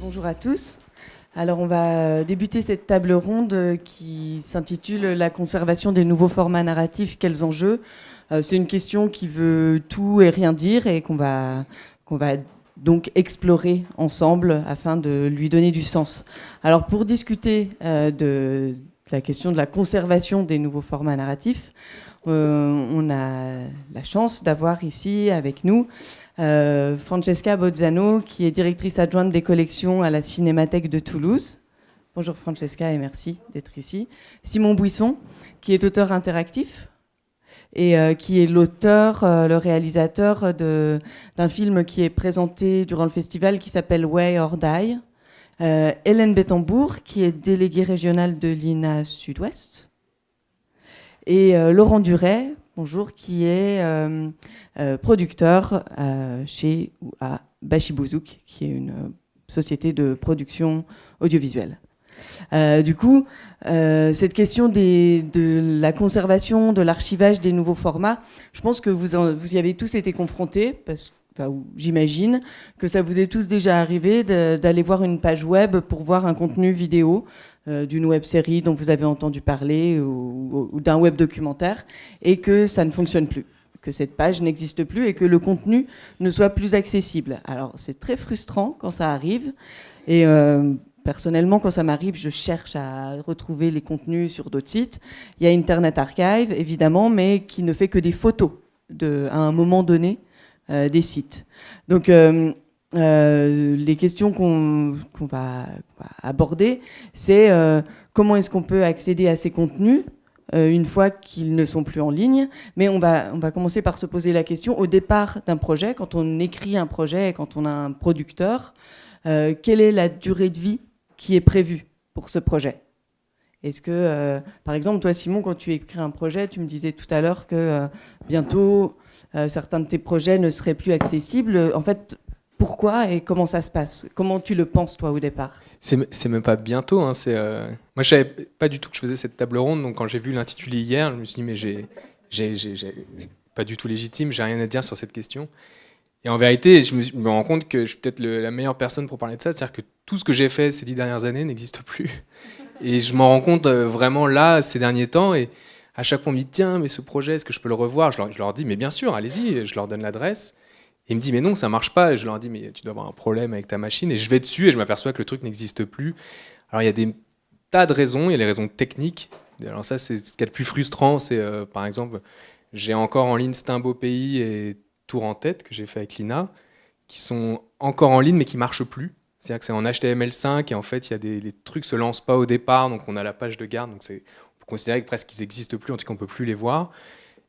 Bonjour à tous. Alors on va débuter cette table ronde qui s'intitule La conservation des nouveaux formats narratifs, quels enjeux? C'est une question qui veut tout et rien dire et qu'on va donc explorer ensemble afin de lui donner du sens. Alors pour discuter de la question de la conservation des nouveaux formats narratifs, on a la chance d'avoir ici avec nous Francesca Bozzano, qui est directrice adjointe des collections à la Cinémathèque de Toulouse. Bonjour Francesca et merci d'être ici. Simon Buisson, qui est auteur interactif et qui est l'auteur, le réalisateur d'un film qui est présenté durant le festival qui s'appelle Way or Die. Hélène Bettembourg, qui est déléguée régionale de l'INA Sud-Ouest. Et Laurent Duret, bonjour, qui est producteur chez ou à Bachibouzouk, qui est une société de production audiovisuelle. Du coup, cette question de la conservation, de l'archivage des nouveaux formats, je pense que vous y avez tous été confrontés, j'imagine que ça vous est tous déjà arrivé d'aller voir une page web pour voir un contenu vidéo d'une web-série dont vous avez entendu parler ou d'un web documentaire et que ça ne fonctionne plus, que cette page n'existe plus et que le contenu ne soit plus accessible. Alors c'est très frustrant quand ça arrive et personnellement quand ça m'arrive je cherche à retrouver les contenus sur d'autres sites. Il y a Internet Archive évidemment mais qui ne fait que des photos à un moment donné des sites. Donc les questions qu'on va aborder, c'est comment est-ce qu'on peut accéder à ces contenus une fois qu'ils ne sont plus en ligne. Mais on va commencer par se poser la question, au départ d'un projet, quand on écrit un projet, quand on a un producteur, quelle est la durée de vie qui est prévue pour ce projet ? Est-ce que, par exemple, toi Simon, quand tu écris un projet, tu me disais tout à l'heure que bientôt certains de tes projets ne seraient plus accessibles. En fait, pourquoi et comment ça se passe ? Comment tu le penses, toi, au départ ? C'est même pas bientôt. Hein, moi, je savais pas du tout que je faisais cette table ronde. Donc, quand j'ai vu l'intitulé hier, je me suis dit, mais j'ai pas du tout légitime, j'ai rien à dire sur cette question. Et en vérité, je me rends compte que je suis peut-être la meilleure personne pour parler de ça. C'est-à-dire que tout ce que j'ai fait ces 10 dernières années n'existe plus. Et je m'en rends compte vraiment là, ces derniers temps. Et à chaque fois, on me dit, tiens, mais ce projet, est-ce que je peux le revoir ? Je leur dis, mais bien sûr, allez-y. Je leur donne l'adresse. Et il me dit, mais non, ça marche pas. Et je leur dis, mais tu dois avoir un problème avec ta machine. Et je vais dessus et je m'aperçois que le truc n'existe plus. Alors, il y a des tas de raisons. Il y a les raisons techniques. Alors ça, c'est ce qui est le plus frustrant. C'est, par exemple, j'ai encore en ligne C'est un beau pays et Tour en tête, que j'ai fait avec l'INA, qui sont encore en ligne, mais qui marchent plus. C'est-à-dire que c'est en HTML5 et en fait, les trucs se lancent pas au départ. Donc, on a la page de garde. Donc, on peut considérer que presque ils n'existent plus. En tout cas, on peut plus les voir.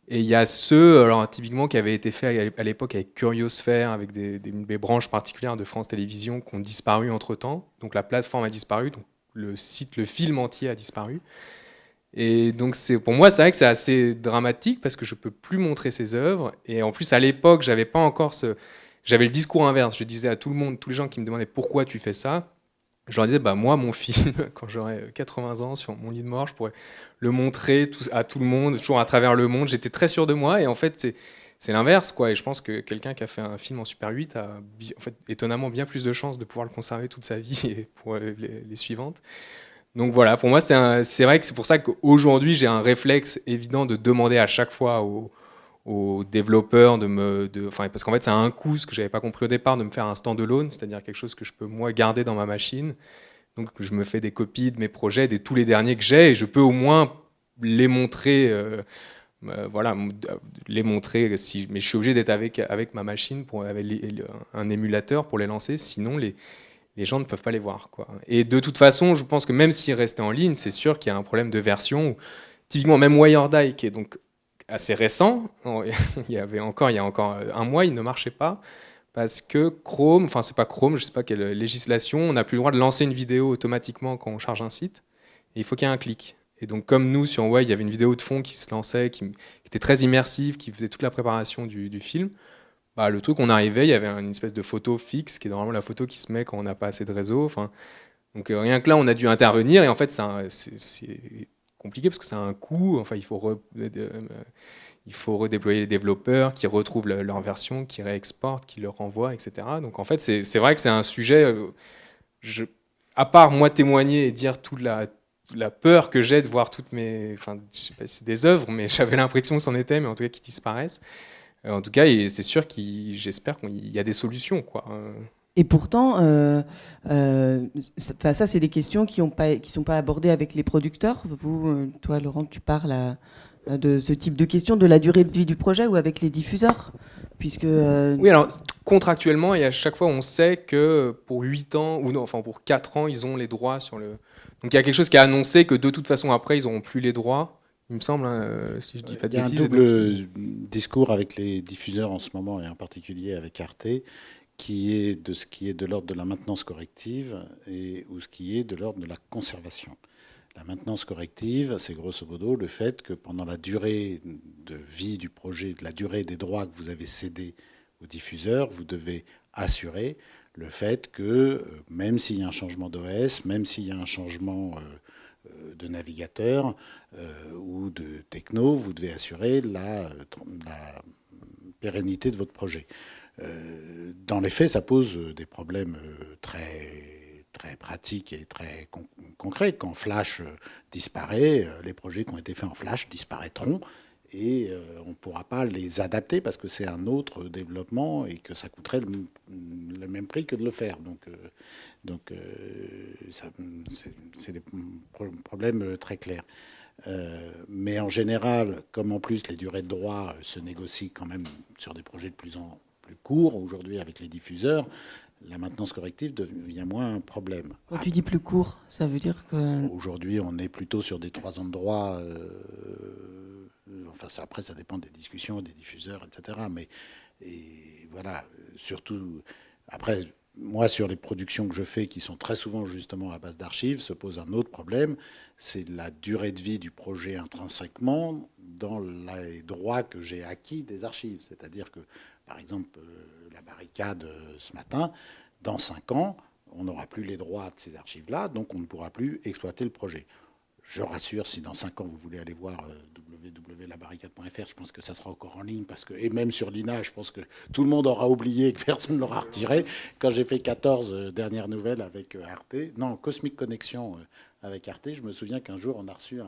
Et il y a ceux, alors, typiquement, qui avaient été faits à l'époque avec Curiosphère, avec des branches particulières de France Télévisions qui ont disparu entre-temps. Donc la plateforme a disparu, donc le film entier a disparu. Et donc pour moi, c'est vrai que c'est assez dramatique parce que je ne peux plus montrer ces œuvres. Et en plus, à l'époque, j'avais pas encore j'avais le discours inverse. Je disais à tout le monde, tous les gens qui me demandaient pourquoi tu fais ça, je leur disais, moi, mon film, quand j'aurai 80 ans sur mon lit de mort, je pourrais le montrer à tout le monde, toujours à travers le monde. J'étais très sûr de moi et en fait, c'est l'inverse, quoi. Et je pense que quelqu'un qui a fait un film en Super 8 a en fait, étonnamment bien plus de chances de pouvoir le conserver toute sa vie et pour les suivantes. Donc voilà, pour moi, c'est vrai que c'est pour ça qu'aujourd'hui, j'ai un réflexe évident de demander à chaque fois aux développeurs parce qu'en fait c'est un coût, ce que j'avais pas compris au départ, de me faire un standalone, c'est-à-dire quelque chose que je peux moi garder dans ma machine. Donc je me fais des copies de mes projets, de tous les derniers que j'ai, et je peux au moins les montrer, les montrer. Mais je suis obligé d'être avec ma machine avec un émulateur pour les lancer, sinon les gens ne peuvent pas les voir, quoi. Et de toute façon, je pense que même s'ils restaient en ligne, c'est sûr qu'il y a un problème de version. Typiquement, même Way or Die, qui est donc assez récent, il y a encore un mois, il ne marchait pas parce que Chrome, enfin c'est pas Chrome, je sais pas quelle législation, on n'a plus le droit de lancer une vidéo automatiquement quand on charge un site, et il faut qu'il y ait un clic. Et donc comme nous sur Way, il y avait une vidéo de fond qui se lançait, qui était très immersive, qui faisait toute la préparation du film, le truc, on arrivait, il y avait une espèce de photo fixe, qui est normalement la photo qui se met quand on n'a pas assez de réseau. Enfin, donc rien que là, on a dû intervenir, et en fait c'est compliqué parce que ça a un coût. Enfin, il faut redéployer les développeurs qui retrouvent leur version, qui réexportent, qui leur renvoient, etc. Donc en fait, c'est vrai que c'est un sujet à part moi témoigner et dire toute la peur que j'ai de voir toutes mes, enfin, je sais pas si c'est des œuvres, mais j'avais l'impression que c'en était, mais en tout cas qui disparaissent. En tout cas, et c'est sûr j'espère qu'il y a des solutions, quoi. Et pourtant, ça, c'est des questions qui sont pas abordées avec les producteurs. Vous, toi, Laurent, tu parles de ce type de questions, de la durée de vie du projet, ou avec les diffuseurs, puisque oui, alors contractuellement, et à chaque fois, on sait que pour 8 ans, ou non, enfin pour 4 ans, ils ont les droits sur le. Donc il y a quelque chose qui a annoncé que de toute façon, après, ils n'auront plus les droits, il me semble, hein, si je dis pas de bêtises. Il y a un double discours avec les diffuseurs en ce moment, et en particulier avec Arte, qui est de ce qui est de l'ordre de la maintenance corrective ou ce qui est de l'ordre de la conservation. La maintenance corrective, c'est grosso modo le fait que pendant la durée de vie du projet, la durée des droits que vous avez cédés aux diffuseurs, vous devez assurer le fait que même s'il y a un changement d'OS, même s'il y a un changement de navigateur ou de techno, vous devez assurer la pérennité de votre projet. Dans les faits, ça pose des problèmes très pratiques et très concrets. Quand Flash disparaît, les projets qui ont été faits en Flash disparaîtront et on ne pourra pas les adapter parce que c'est un autre développement et que ça coûterait le même prix que de le faire. Donc c'est des problèmes très clairs. Mais en général, comme en plus les durées de droit se négocient quand même sur des projets de plus en plus courts, aujourd'hui avec les diffuseurs, la maintenance corrective devient moins un problème. Quand tu dis plus court, ça veut dire que... Aujourd'hui, on est plutôt sur des 3 ans de droit. Enfin, après, ça dépend des discussions, des diffuseurs, etc. Mais voilà, surtout... Après, moi, sur les productions que je fais, qui sont très souvent justement à base d'archives, se pose un autre problème, c'est la durée de vie du projet intrinsèquement dans les droits que j'ai acquis des archives. C'est-à-dire que, par exemple, la barricade ce matin, dans 5 ans, on n'aura plus les droits de ces archives-là, donc on ne pourra plus exploiter le projet. Je rassure, si dans 5 ans vous voulez aller voir www.labarricade.fr, je pense que ça sera encore en ligne, et même sur l'INA, je pense que tout le monde aura oublié, que personne ne l'aura retiré. Quand j'ai fait 14 dernières nouvelles avec Arte, non, Cosmic Connection avec Arte, je me souviens qu'un jour on a reçu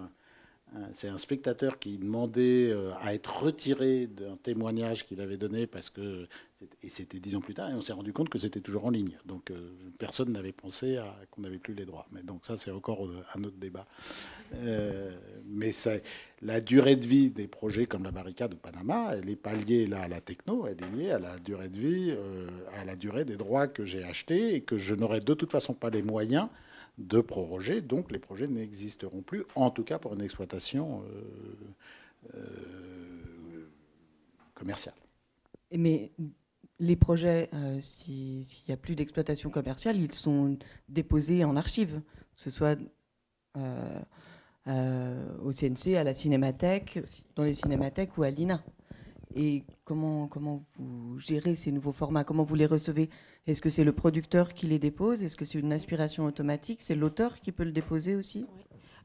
c'est un spectateur qui demandait à être retiré d'un témoignage qu'il avait donné et c'était 10 ans plus tard, et on s'est rendu compte que c'était toujours en ligne. Donc personne n'avait pensé qu'on n'avait plus les droits. Mais donc ça, c'est encore un autre débat. Mais la durée de vie des projets comme la barricade au Panama, elle n'est pas liée là à la techno, elle est liée à la durée de vie, à la durée des droits que j'ai achetés et que je n'aurai de toute façon pas les moyens de proroger, donc les projets n'existeront plus, en tout cas pour une exploitation commerciale. Mais les projets, s'il n'y a plus d'exploitation commerciale, ils sont déposés en archives, que ce soit au CNC, à la Cinémathèque, dans les cinémathèques ou à l'INA. Et comment vous gérez ces nouveaux formats? Comment vous les recevez? Est-ce que c'est le producteur qui les dépose? Est-ce que c'est une aspiration automatique? C'est l'auteur qui peut le déposer aussi? Oui.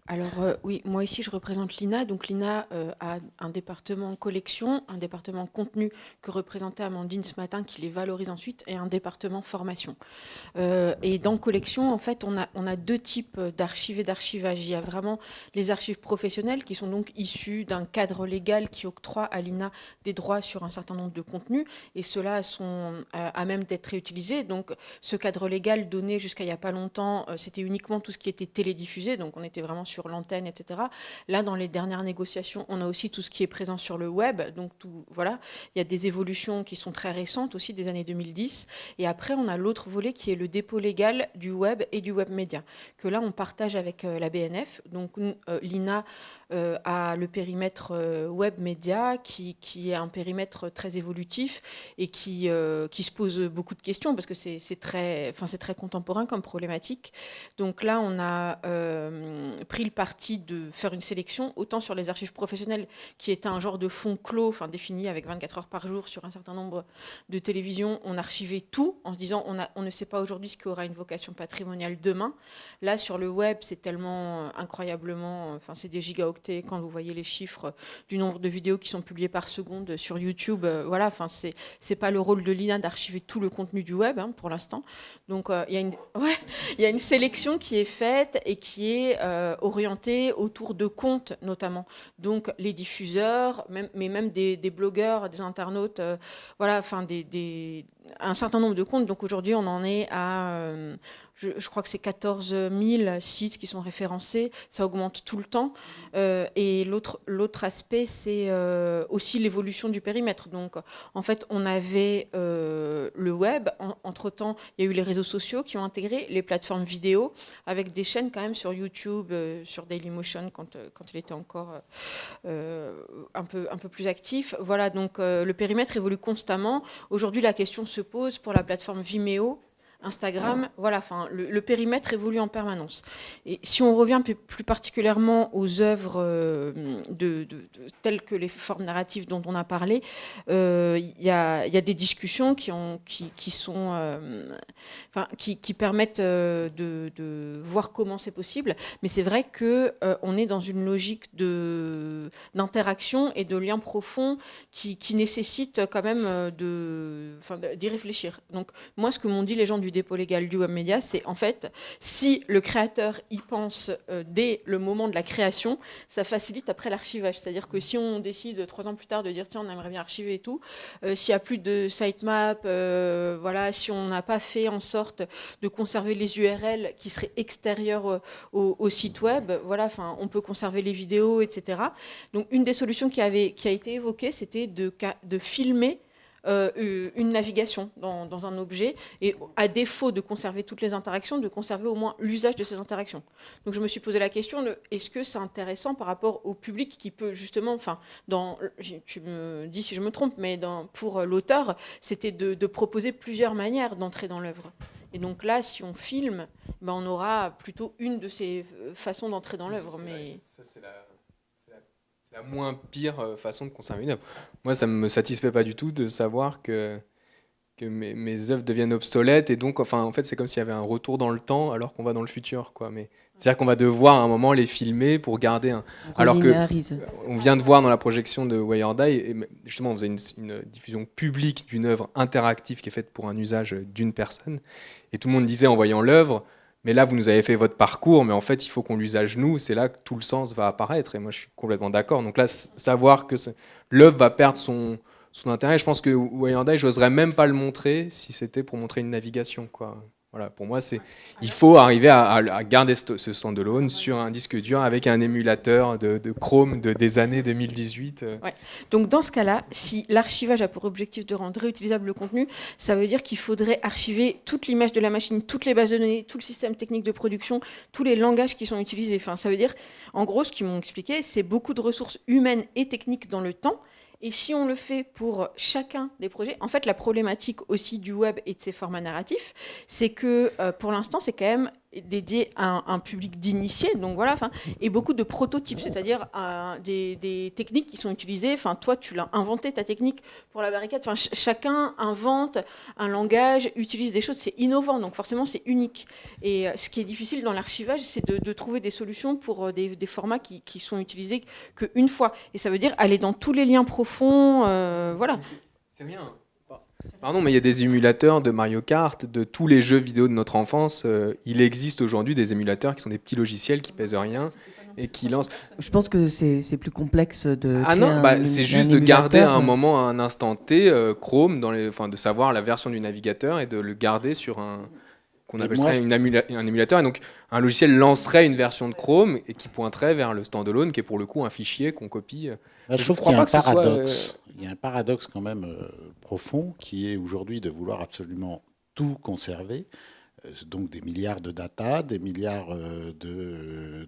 Alors oui, moi ici je représente l'INA. Donc l'INA a un département collection, un département contenu que représentait Amandine ce matin, qui les valorise ensuite, et un département formation. Et dans collection, en fait, on a 2 types d'archives et d'archivage. Il y a vraiment les archives professionnelles qui sont donc issues d'un cadre légal qui octroie à l'INA des droits sur un certain nombre de contenus, et ceux-là sont à même d'être réutilisés. Donc ce cadre légal donné jusqu'à il n'y a pas longtemps, c'était uniquement tout ce qui était télédiffusé, donc on était vraiment sur l'antenne, etc. Là, dans les dernières négociations, on a aussi tout ce qui est présent sur le web. Donc, voilà, il y a des évolutions qui sont très récentes aussi, des années 2010. Et après, on a l'autre volet qui est le dépôt légal du web et du web média, que là, on partage avec la BNF. Donc, l'INA a le périmètre web média, qui est un périmètre très évolutif et qui se pose beaucoup de questions, parce que c'est très contemporain comme problématique. Donc là, on a pris le parti de faire une sélection, autant sur les archives professionnelles, qui était un genre de fonds clos, enfin défini avec 24 heures par jour sur un certain nombre de télévisions, on archivait tout en se disant on ne sait pas aujourd'hui ce qui aura une vocation patrimoniale demain. Là, sur le web, c'est tellement incroyablement, enfin c'est des gigaoctets quand vous voyez les chiffres du nombre de vidéos qui sont publiées par seconde sur YouTube. Voilà, enfin c'est pas le rôle de l'INA d'archiver tout le contenu du web pour l'instant. Donc il y a une sélection qui est faite et qui est orientée autour de comptes notamment. Donc les diffuseurs, mais même des blogueurs, des internautes, voilà, enfin un certain nombre de comptes. Donc aujourd'hui, on en est à, je crois que c'est 14 000 sites qui sont référencés. Ça augmente tout le temps. Et l'autre aspect, c'est aussi l'évolution du périmètre. Donc en fait, on avait le web. Entre-temps, il y a eu les réseaux sociaux qui ont intégré les plateformes vidéo avec des chaînes quand même sur YouTube, sur Dailymotion quand il était encore un peu plus actif. Voilà, donc le périmètre évolue constamment. Aujourd'hui, la question se pose pour la plateforme Vimeo, Instagram, voilà, enfin, le périmètre évolue en permanence. Et si on revient plus particulièrement aux œuvres telles que les formes narratives dont on a parlé, il y a des discussions qui permettent de voir comment c'est possible. Mais c'est vrai qu'on est dans une logique d'interaction et de lien profond qui nécessite quand même d'y réfléchir. Donc moi, ce que m'ont dit les gens du dépôt légal du web média, c'est en fait, si le créateur y pense dès le moment de la création, ça facilite après l'archivage. C'est-à-dire que si on décide 3 ans plus tard de dire tiens, on aimerait bien archiver et tout, s'il n'y a plus de sitemap, voilà, si on n'a pas fait en sorte de conserver les URL qui seraient extérieures au site web, voilà, enfin, on peut conserver les vidéos, etc. Donc une des solutions qui a été évoquée, c'était de filmer une navigation dans un objet et à défaut de conserver toutes les interactions, de conserver au moins l'usage de ces interactions. Donc je me suis posé la question de est-ce que c'est intéressant par rapport au public qui peut justement, enfin, tu me dis si je me trompe, mais pour l'auteur, c'était de proposer plusieurs manières d'entrer dans l'œuvre. Et donc là, si on filme, ben on aura plutôt une de ces façons d'entrer dans l'œuvre. Mais ça, c'est la moins pire façon de conserver une œuvre. Moi, ça ne me satisfait pas du tout de savoir que mes œuvres deviennent obsolètes. Et donc, enfin, en fait, c'est comme s'il y avait un retour dans le temps alors qu'on va dans le futur, quoi. Mais c'est-à-dire qu'on va devoir à un moment les filmer pour garder un... Alors qu'on vient de voir dans la projection de Wired Eye, et justement, on faisait une diffusion publique d'une œuvre interactive qui est faite pour un usage d'une personne. Et tout le monde disait en voyant l'œuvre, mais là, vous nous avez fait votre parcours, mais en fait, il faut qu'on l'usage nous. C'est là que tout le sens va apparaître. Et moi, je suis complètement d'accord. Donc là, savoir que l'œuvre va perdre son intérêt, je pense que Wired Eye, j'oserais même pas le montrer si c'était pour montrer une navigation, quoi. Voilà, pour moi, il faut arriver à garder ce standalone sur un disque dur avec un émulateur de Chrome des années 2018. Ouais. Donc dans ce cas-là, si l'archivage a pour objectif de rendre réutilisable le contenu, ça veut dire qu'il faudrait archiver toute l'image de la machine, toutes les bases de données, tout le système technique de production, tous les langages qui sont utilisés. Enfin, ça veut dire, en gros, ce qu'ils m'ont expliqué, c'est beaucoup de ressources humaines et techniques dans le temps. Et si on le fait pour chacun des projets, en fait, la problématique aussi du web et de ses formats narratifs, c'est que pour l'instant, c'est quand même dédié à un public d'initiés, donc voilà, et beaucoup de prototypes, c'est-à-dire des techniques qui sont utilisées. Enfin, toi, tu l'as inventé ta technique pour la barricade. Enfin, chacun invente un langage, utilise des choses. C'est innovant, donc forcément, c'est unique. Et ce qui est difficile dans l'archivage, c'est de trouver des solutions pour des formats qui sont utilisés qu'une fois. Et ça veut dire aller dans tous les liens profonds, voilà. C'est rien. Pardon, mais il y a des émulateurs de Mario Kart, de tous les jeux vidéo de notre enfance. Il existe aujourd'hui des émulateurs qui sont des petits logiciels qui pèsent rien et qui lancent. Je pense que c'est plus complexe de. Ah non, c'est juste de garder à un moment, à un instant T, Chrome, de savoir la version du navigateur et de le garder sur qu'on appellerait un émulateur. Et donc, un logiciel lancerait une version de Chrome et qui pointerait vers le standalone, qui est pour le coup un fichier qu'on copie. Je trouve qu'il y a un paradoxe. Il y a un paradoxe quand même profond qui est aujourd'hui de vouloir absolument tout conserver. Donc des milliards de data, des milliards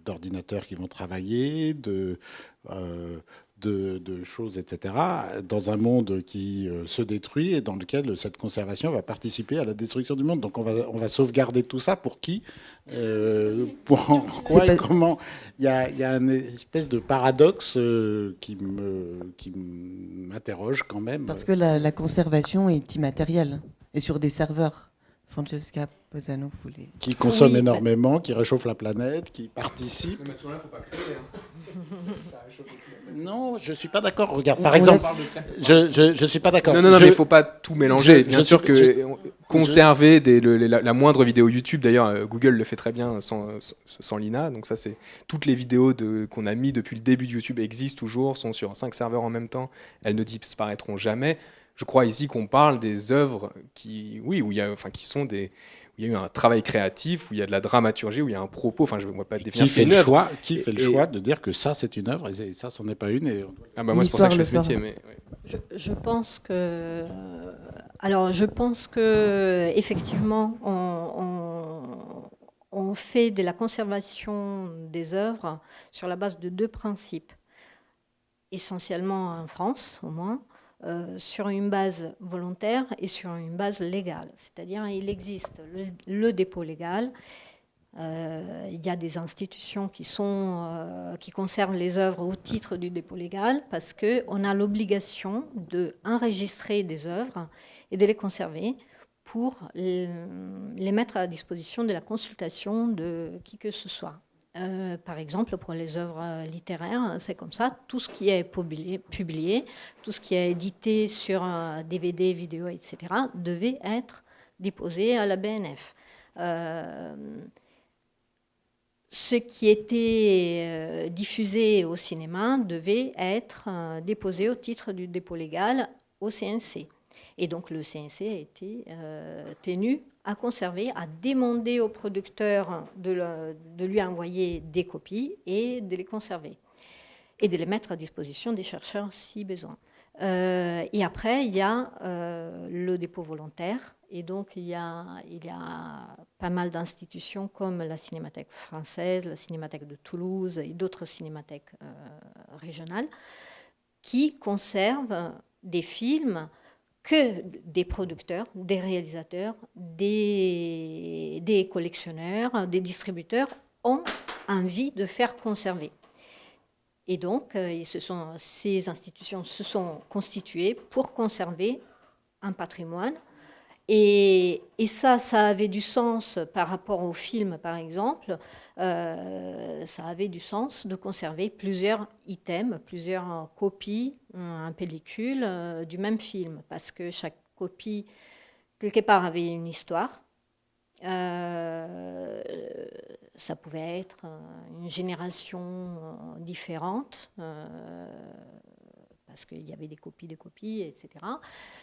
d'ordinateurs qui vont travailler, de choses, etc., dans un monde qui se détruit et dans lequel cette conservation va participer à la destruction du monde. Donc on va sauvegarder tout ça pour qui, pour quoi et comment. Il y a une espèce de paradoxe qui m'interroge quand même. Parce que la conservation est immatérielle et sur des serveurs. Francesca Posano voulait... Qui consomme énormément, qui réchauffe la planète, qui participe. Mais à ce moment-là, il ne faut pas créer. Ça réchauffe aussi la planète. Non, je ne suis pas d'accord. Regarde, par exemple, je ne suis pas d'accord. Non, mais il ne faut pas tout mélanger. Bien sûr que conserver la moindre vidéo YouTube, d'ailleurs, Google le fait très bien sans l'INA. Donc ça, c'est toutes les vidéos qu'on a mis depuis le début de YouTube existent toujours, sont sur 5 serveurs en même temps. Elles ne disparaîtront jamais. Je crois ici qu'on parle des œuvres qui y a eu un travail créatif, où il y a de la dramaturgie, où il y a un propos. Enfin, je ne vois pas définir. Qui fait le choix de dire que ça, c'est une œuvre et ça, c'en est pas une. Moi, c'est pour ça que je fais ce métier. Mais, ouais. Je pense que... Alors, je pense que effectivement, on fait de la conservation des œuvres sur la base de 2 principes. Essentiellement en France, au moins. Sur une base volontaire et sur une base légale. C'est-à-dire il existe le dépôt légal, il y a des institutions qui conservent les œuvres au titre du dépôt légal parce qu'on a l'obligation d'enregistrer des œuvres et de les conserver pour les mettre à la disposition de la consultation de qui que ce soit. Par exemple, pour les œuvres littéraires, c'est comme ça. Tout ce qui est publié, tout ce qui est édité sur DVD, vidéo, etc., devait être déposé à la BNF. Ce qui était diffusé au cinéma devait être déposé au titre du dépôt légal au CNC. Et donc le CNC a été tenu à conserver, à demander au producteur de lui envoyer des copies et de les conserver et de les mettre à disposition des chercheurs si besoin. Et après, il y a le dépôt volontaire. Et donc, il y a pas mal d'institutions comme la Cinémathèque française, la Cinémathèque de Toulouse et d'autres cinémathèques régionales qui conservent des films que des producteurs, des réalisateurs, des collectionneurs, des distributeurs ont envie de faire conserver. Et donc, ces institutions se sont constituées pour conserver un patrimoine. Et ça avait du sens par rapport au film, par exemple. Ça avait du sens de conserver plusieurs items, plusieurs copies en pellicule du même film, parce que chaque copie, quelque part, avait une histoire. Ça pouvait être une génération différente, parce qu'il y avait des copies, etc.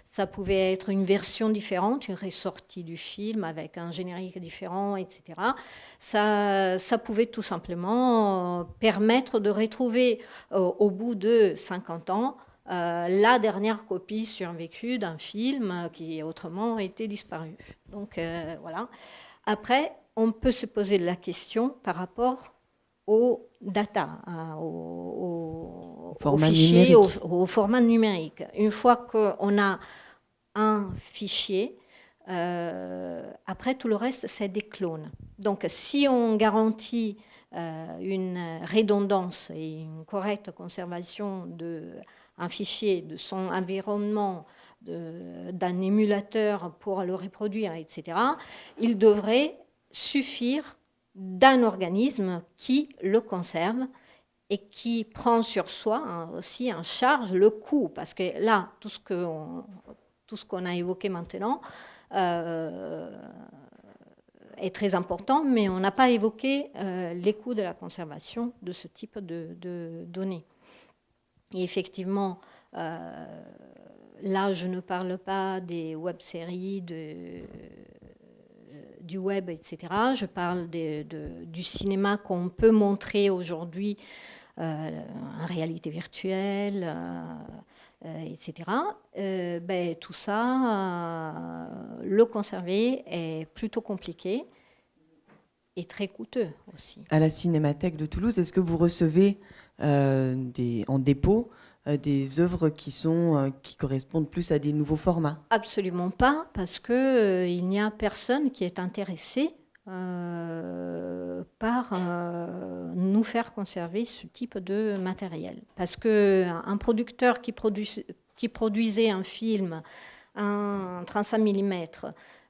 Ça pouvait être une version différente, une ressortie du film avec un générique différent, etc. Ça pouvait tout simplement permettre de retrouver au bout de 50 ans la dernière copie survécue d'un film qui autrement était disparu. Donc voilà. Après, on peut se poser la question par rapport aux data, aux fichiers, au format numérique. Une fois qu'on a un fichier, après tout le reste, c'est des clones. Donc si on garantit une redondance et une correcte conservation d'un fichier, de son environnement, d'un émulateur pour le reproduire, etc., il devrait suffire d'un organisme qui le conserve et qui prend sur soi aussi en charge le coût. Parce que là, tout ce qu'on a évoqué maintenant est très important, mais on n'a pas évoqué les coûts de la conservation de ce type de données. Et effectivement, là, je ne parle pas des web-séries, du web, etc. Je parle du cinéma qu'on peut montrer aujourd'hui en réalité virtuelle, etc. Tout ça, le conserver est plutôt compliqué et très coûteux aussi. À la Cinémathèque de Toulouse, est-ce que vous recevez en dépôt des œuvres qui correspondent plus à des nouveaux formats? Absolument pas, parce que il n'y a personne qui est intéressé par nous faire conserver ce type de matériel. Parce qu'un producteur qui produisait un film, un 35 mm,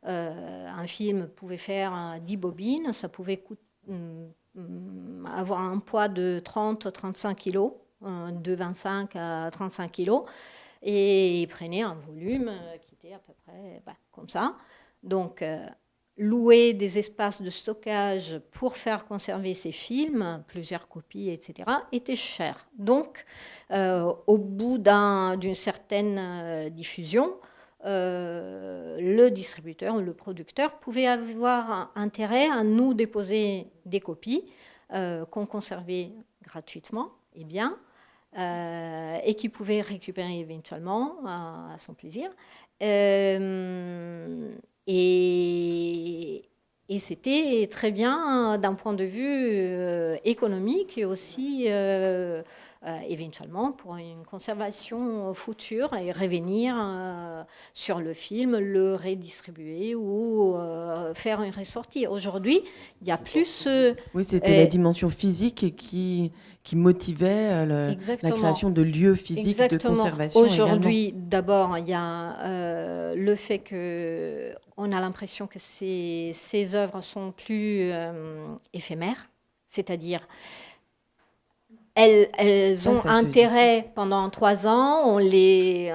un film pouvait faire 10 bobines, ça pouvait avoir un poids de 30-35 kg, de 25 à 35 kg, et il prenait un volume qui était à peu près comme ça. Donc, louer des espaces de stockage pour faire conserver ces films, plusieurs copies, etc., était cher. Donc, au bout d'une certaine diffusion, le distributeur, le producteur pouvait avoir intérêt à nous déposer des copies qu'on conservait gratuitement et bien, et qu'il pouvait récupérer éventuellement à son plaisir. Et c'était très bien d'un point de vue économique et aussi éventuellement pour une conservation future et revenir sur le film, le redistribuer ou faire une ressortie. Aujourd'hui, il y a plus... Oui, c'était la dimension physique qui motivait la création de lieux physiques de conservation. Aujourd'hui, d'abord, il y a le fait qu'on a l'impression que ces œuvres sont plus éphémères, c'est-à-dire elles ont intérêt pendant 3 ans, on les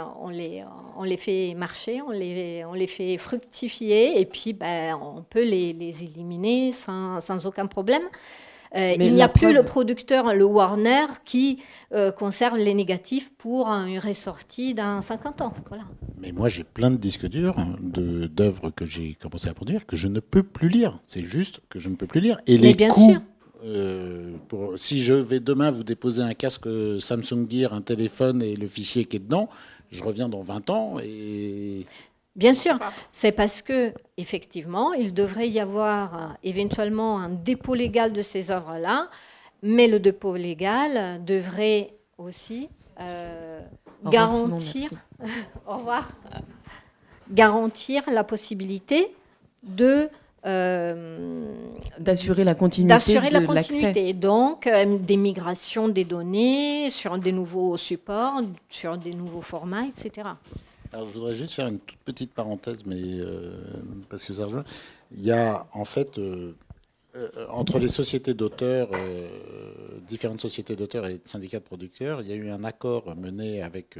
fait marcher, on les fait fructifier, et puis on peut les éliminer sans aucun problème. Il n'y a plus le producteur, le Warner, qui conserve les négatifs pour une ressortie dans 50 ans. Voilà. Mais moi, j'ai plein de disques durs d'œuvres que j'ai commencé à produire que je ne peux plus lire. C'est juste que je ne peux plus lire. Et les coûts... si je vais demain vous déposer un casque Samsung Gear, un téléphone et le fichier qui est dedans, je reviens dans 20 ans et... Bien sûr, c'est parce que effectivement, il devrait y avoir éventuellement un dépôt légal de ces œuvres-là, mais le dépôt légal devrait aussi garantir... Au revoir. Garantir la possibilité d'assurer la continuité de l'accès. Donc, des migrations des données sur des nouveaux supports, sur des nouveaux formats, etc. Alors, je voudrais juste faire une toute petite parenthèse, mais parce que ça rejoint. Il y a en fait entre les sociétés d'auteurs, différentes sociétés d'auteurs et syndicats de producteurs, il y a eu un accord mené avec,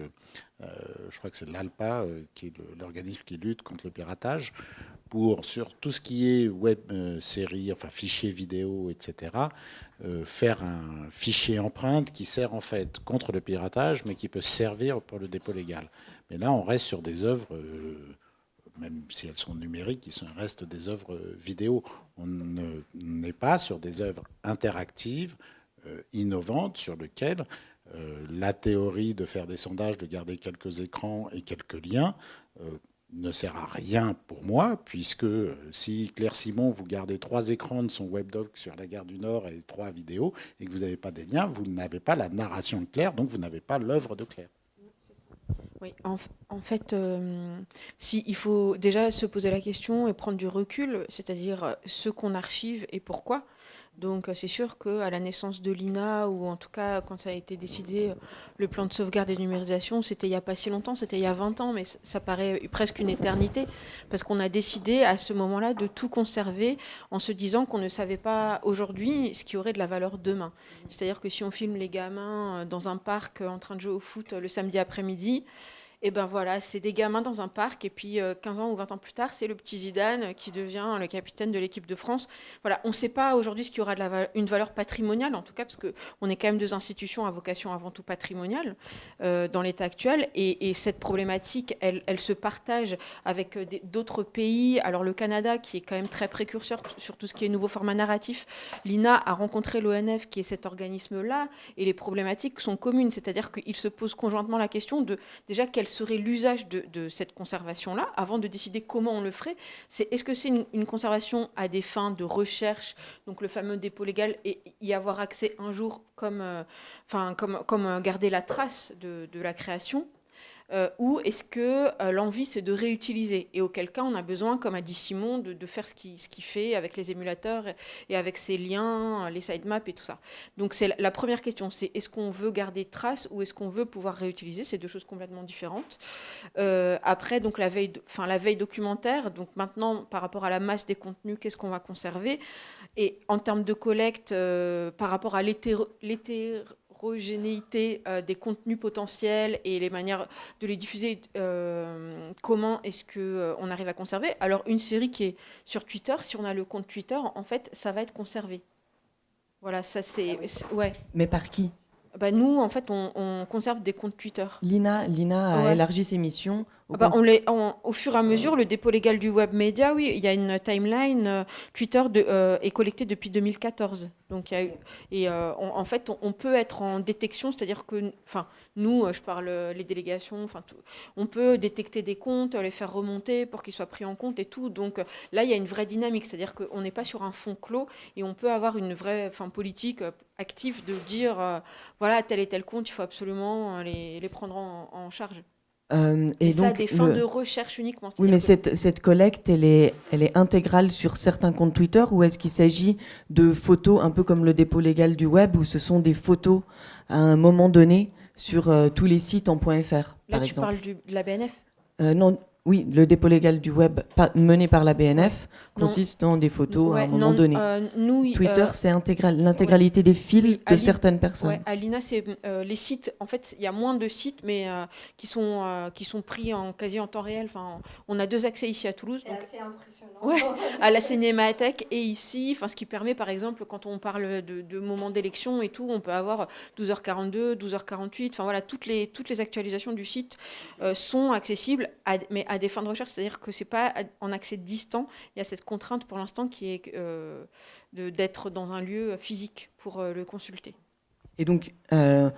je crois que c'est l'ALPA, qui est l'organisme qui lutte contre le piratage, sur tout ce qui est web série, enfin fichiers vidéo, etc., faire un fichier empreinte qui sert en fait contre le piratage, mais qui peut servir pour le dépôt légal. Mais là, on reste sur des œuvres, même si elles sont numériques, qui restent des œuvres vidéo. On n'est pas sur des œuvres interactives, innovantes, sur lesquelles la théorie de faire des sondages, de garder quelques écrans et quelques liens, ne sert à rien pour moi, puisque si Claire Simon, vous gardez 3 écrans de son webdoc sur la gare du Nord et 3 vidéos, et que vous n'avez pas des liens, vous n'avez pas la narration de Claire, donc vous n'avez pas l'œuvre de Claire. Oui, en fait, il faut déjà se poser la question et prendre du recul, c'est-à-dire ce qu'on archive et pourquoi. Donc c'est sûr qu'à la naissance de l'INA, ou en tout cas quand ça a été décidé, le plan de sauvegarde et de numérisation, c'était il n'y a pas si longtemps, c'était il y a 20 ans, mais ça paraît presque une éternité, parce qu'on a décidé à ce moment-là de tout conserver en se disant qu'on ne savait pas aujourd'hui ce qui aurait de la valeur demain. C'est-à-dire que si on filme les gamins dans un parc en train de jouer au foot le samedi après-midi, et ben voilà, c'est des gamins dans un parc, et puis 15 ans ou 20 ans plus tard, c'est le petit Zidane qui devient le capitaine de l'équipe de France. Voilà, on ne sait pas aujourd'hui ce qui aura une valeur patrimoniale, en tout cas, parce qu'on est quand même 2 institutions à vocation avant tout patrimoniale dans l'état actuel, et cette problématique, elle se partage avec d'autres pays. Alors le Canada, qui est quand même très précurseur sur tout ce qui est nouveau format narratif, l'INA a rencontré l'ONF, qui est cet organisme-là, et les problématiques sont communes, c'est-à-dire qu'ils se posent conjointement la question de déjà quels serait l'usage de cette conservation-là, avant de décider comment on le ferait. Est-ce que c'est une conservation à des fins de recherche, donc le fameux dépôt légal, et y avoir accès un jour comme garder la trace de la création, ou est-ce que l'envie, c'est de réutiliser? Et auquel cas, on a besoin, comme a dit Simon, de faire ce qu'il fait avec les émulateurs et avec ses liens, les sitemaps et tout ça. Donc, c'est la première question, c'est est-ce qu'on veut garder trace ou est-ce qu'on veut pouvoir réutiliser? C'est deux choses complètement différentes. Après, donc, la veille documentaire, donc maintenant, par rapport à la masse des contenus, qu'est-ce qu'on va conserver? Et en termes de collecte, par rapport à l'hétérogénéité des contenus potentiels et les manières de les diffuser, comment est-ce qu'on arrive à conserver? Alors, une série qui est sur Twitter, si on a le compte Twitter, en fait, ça va être conservé. Voilà, ça c'est... Ouais. Mais par qui? Nous, en fait, on conserve des comptes Twitter. L'INA a élargi ses missions. Au fur et à mesure, le dépôt légal du web média, oui, il y a une timeline. Twitter est collecté depuis 2014. Donc, en fait, on peut être en détection, c'est-à-dire que, nous, je parle les délégations, on peut détecter des comptes, les faire remonter pour qu'ils soient pris en compte et tout. Donc là, il y a une vraie dynamique, c'est-à-dire qu'on n'est pas sur un fond clos et on peut avoir une vraie politique active de dire, voilà, tel et tel compte, il faut absolument les prendre en charge. Et donc, ça, des fins de recherche uniquement. Oui, mais cette collecte, elle est intégrale sur certains comptes Twitter, ou est-ce qu'il s'agit de photos, un peu comme le dépôt légal du web, où ce sont des photos à un moment donné sur tous les sites en .fr, Là, par exemple? Là, tu parles de la BNF? Non, oui, le dépôt légal du web mené par la BNF consiste dans des photos à un moment donné. Twitter, c'est l'intégralité des fils de certaines personnes. À l'INA, c'est les sites. En fait, il y a moins de sites, mais qui sont pris quasi en temps réel. On a 2 accès ici à Toulouse. C'est assez impressionnant. À la Cinémathèque et ici, ce qui permet, par exemple, quand on parle de moments d'élection et tout, on peut avoir 12h42, 12h48. Voilà, toutes les actualisations du site sont accessibles, mais à des fins de recherche, c'est-à-dire que c'est pas en accès distant. Il y a cette contrainte pour l'instant qui est d'être dans un lieu physique pour le consulter. Et donc on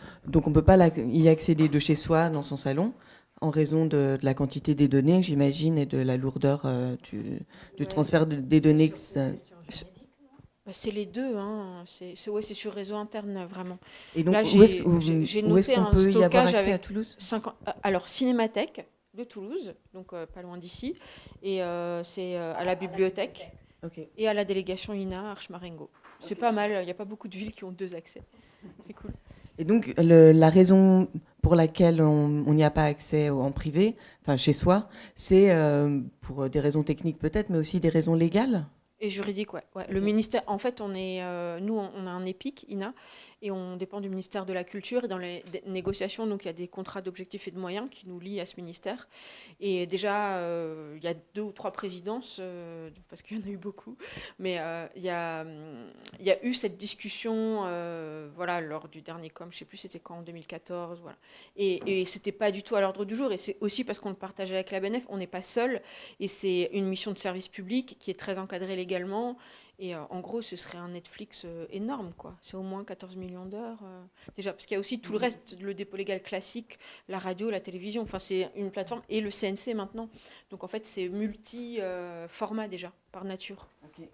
peut pas y accéder de chez soi, dans son salon, en raison de la quantité des données, j'imagine, et de la lourdeur du transfert des données. C'est les deux, hein. C'est sur réseau interne, vraiment. Et donc, là, j'ai noté un stockage y avoir accès à Toulouse? Alors, Cinémathèque de Toulouse, donc pas loin d'ici, et c'est à la bibliothèque, et à la délégation INA Arche-Marengo. C'est pas mal, il n'y a pas beaucoup de villes qui ont 2 accès. C'est cool. Et donc, la raison pour laquelle on n'y a pas accès en privé, chez soi, c'est pour des raisons techniques peut-être, mais aussi des raisons légales? Et juridique, ouais. Le ministère, en fait, nous, on a un EPIC, INA, et on dépend du ministère de la Culture. Et dans les négociations, donc, il y a des contrats d'objectifs et de moyens qui nous lient à ce ministère. Et déjà, il y a 2 ou 3 présidences, parce qu'il y en a eu beaucoup. Mais il y a eu cette discussion, lors du dernier COM, je ne sais plus c'était quand, en 2014. Voilà. Et ce n'était pas du tout à l'ordre du jour. Et c'est aussi parce qu'on le partageait avec la BNF, on n'est pas seul. Et c'est une mission de service public qui est très encadrée légalement. Et en gros, ce serait un Netflix énorme, quoi. C'est au moins 14 millions d'heures. Déjà, parce qu'il y a aussi tout le reste, le dépôt légal classique, la radio, la télévision. C'est une plateforme. Et le CNC maintenant. Donc, en fait, c'est multi-format déjà, par nature. Okay.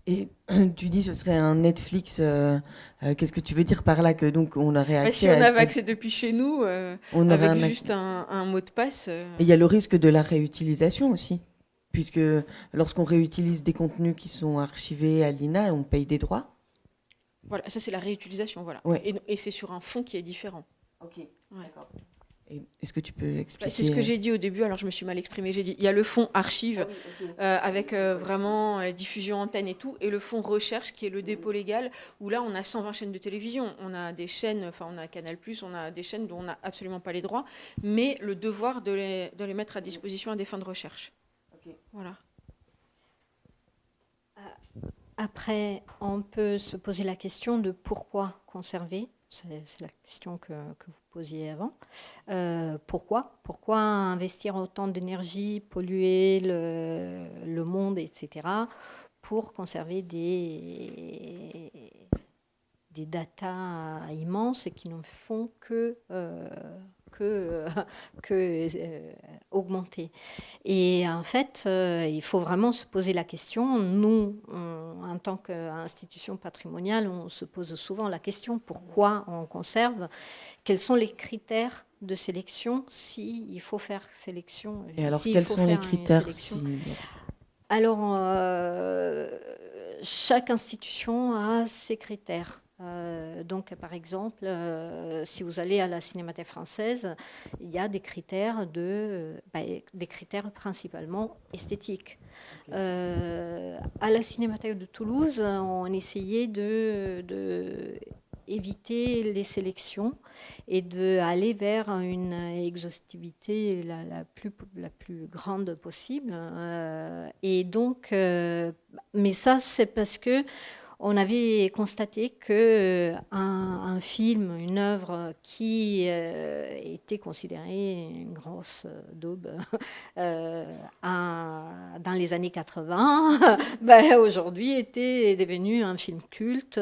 Et tu dis ce serait un Netflix. Qu'est-ce que tu veux dire par là, que donc on aurait accès? Si on avait accès depuis chez nous, avec juste un mot de passe. Et il y a le risque de la réutilisation aussi. Puisque lorsqu'on réutilise des contenus qui sont archivés à l'INA, on paye des droits. Voilà, ça c'est la réutilisation, voilà. Ouais. Et c'est sur un fonds qui est différent. Ok, d'accord. Est-ce que tu peux expliquer? C'est ce que j'ai dit au début, alors je me suis mal exprimée. J'ai dit, il y a le fonds archive, avec vraiment la diffusion antenne et tout, et le fonds recherche qui est le dépôt légal, où là on a 120 chaînes de télévision. On a des chaînes, on a Canal+, on a des chaînes dont on n'a absolument pas les droits, mais le devoir de les mettre à disposition à des fins de recherche. Voilà. Après, on peut se poser la question de pourquoi conserver. C'est la question que vous posiez avant. Pourquoi investir autant d'énergie, polluer le monde, etc., pour conserver des datas immenses qui ne font que augmenter. Et en fait, il faut vraiment se poser la question. Nous, en tant qu'institution patrimoniale, on se pose souvent la question pourquoi on conserve, quels sont les critères de sélection s'il faut faire sélection. Et alors, quels sont les critères Alors, chaque institution a ses critères. Donc, par exemple, si vous allez à la Cinémathèque française, il y a des critères, des critères principalement esthétiques. À la Cinémathèque de Toulouse, on essayait de éviter les sélections et d'aller vers une exhaustivité la plus grande possible. Et donc, mais ça, c'est parce que on avait constaté qu'un film, une œuvre qui était considérée une grosse daube dans les années 80, aujourd'hui était devenu un film culte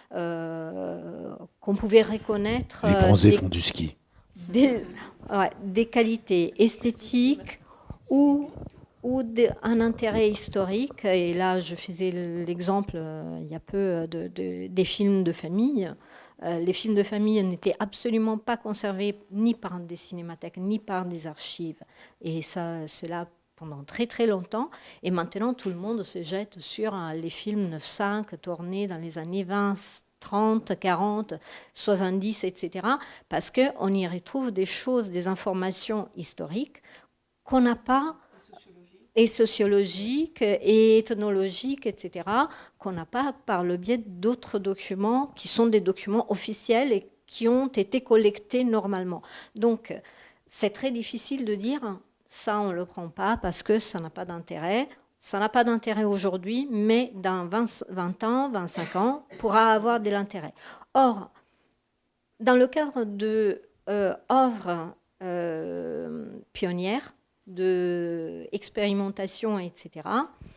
qu'on pouvait reconnaître. Les bronzés font du ski. Des qualités esthétiques ou un intérêt historique. Et là, je faisais l'exemple il y a peu des films de famille. Les films de famille n'étaient absolument pas conservés ni par des cinémathèques, ni par des archives. Et cela pendant très très longtemps. Et maintenant, tout le monde se jette sur les films 9.5 tournés dans les années 20, 30, 40, 70, etc. Parce qu'on y retrouve des choses, des informations historiques qu'on n'a pas, et sociologiques, et ethnologiques, etc., qu'on n'a pas par le biais d'autres documents qui sont des documents officiels et qui ont été collectés normalement. Donc, c'est très difficile de dire ça, on ne le prend pas parce que ça n'a pas d'intérêt. Ça n'a pas d'intérêt aujourd'hui, mais dans 20 ans, 25 ans, pourra avoir de l'intérêt. Or, dans le cadre d'œuvres pionnières, d'expérimentation, etc.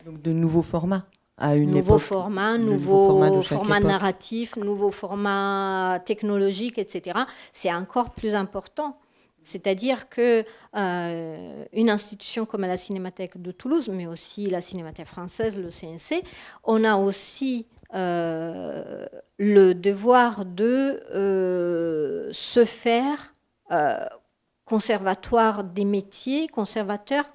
Donc de nouveaux formats à une nouveau époque. Format, nouveau format narratif, nouveau format technologique, etc. C'est encore plus important. C'est-à-dire que une institution comme la Cinémathèque de Toulouse, mais aussi la Cinémathèque française, le CNC, on a aussi le devoir de se faire conservatoire des métiers, conservatoire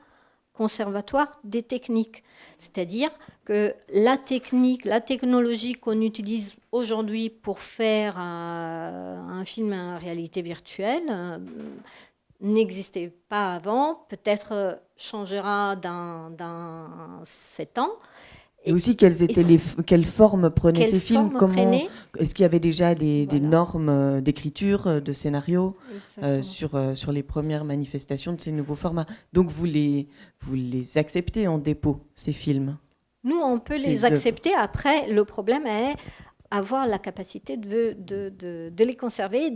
des techniques. C'est-à-dire que la technologie qu'on utilise aujourd'hui pour faire un film en réalité virtuelle n'existait pas avant, peut-être changera dans 7 ans. Et aussi, quelles formes prenaient ces films? Est-ce qu'il y avait déjà des normes d'écriture, de scénario sur les premières manifestations de ces nouveaux formats? Donc, vous les acceptez en dépôt, ces films? Nous, on peut les accepter. Après, le problème est avoir la capacité de les conserver et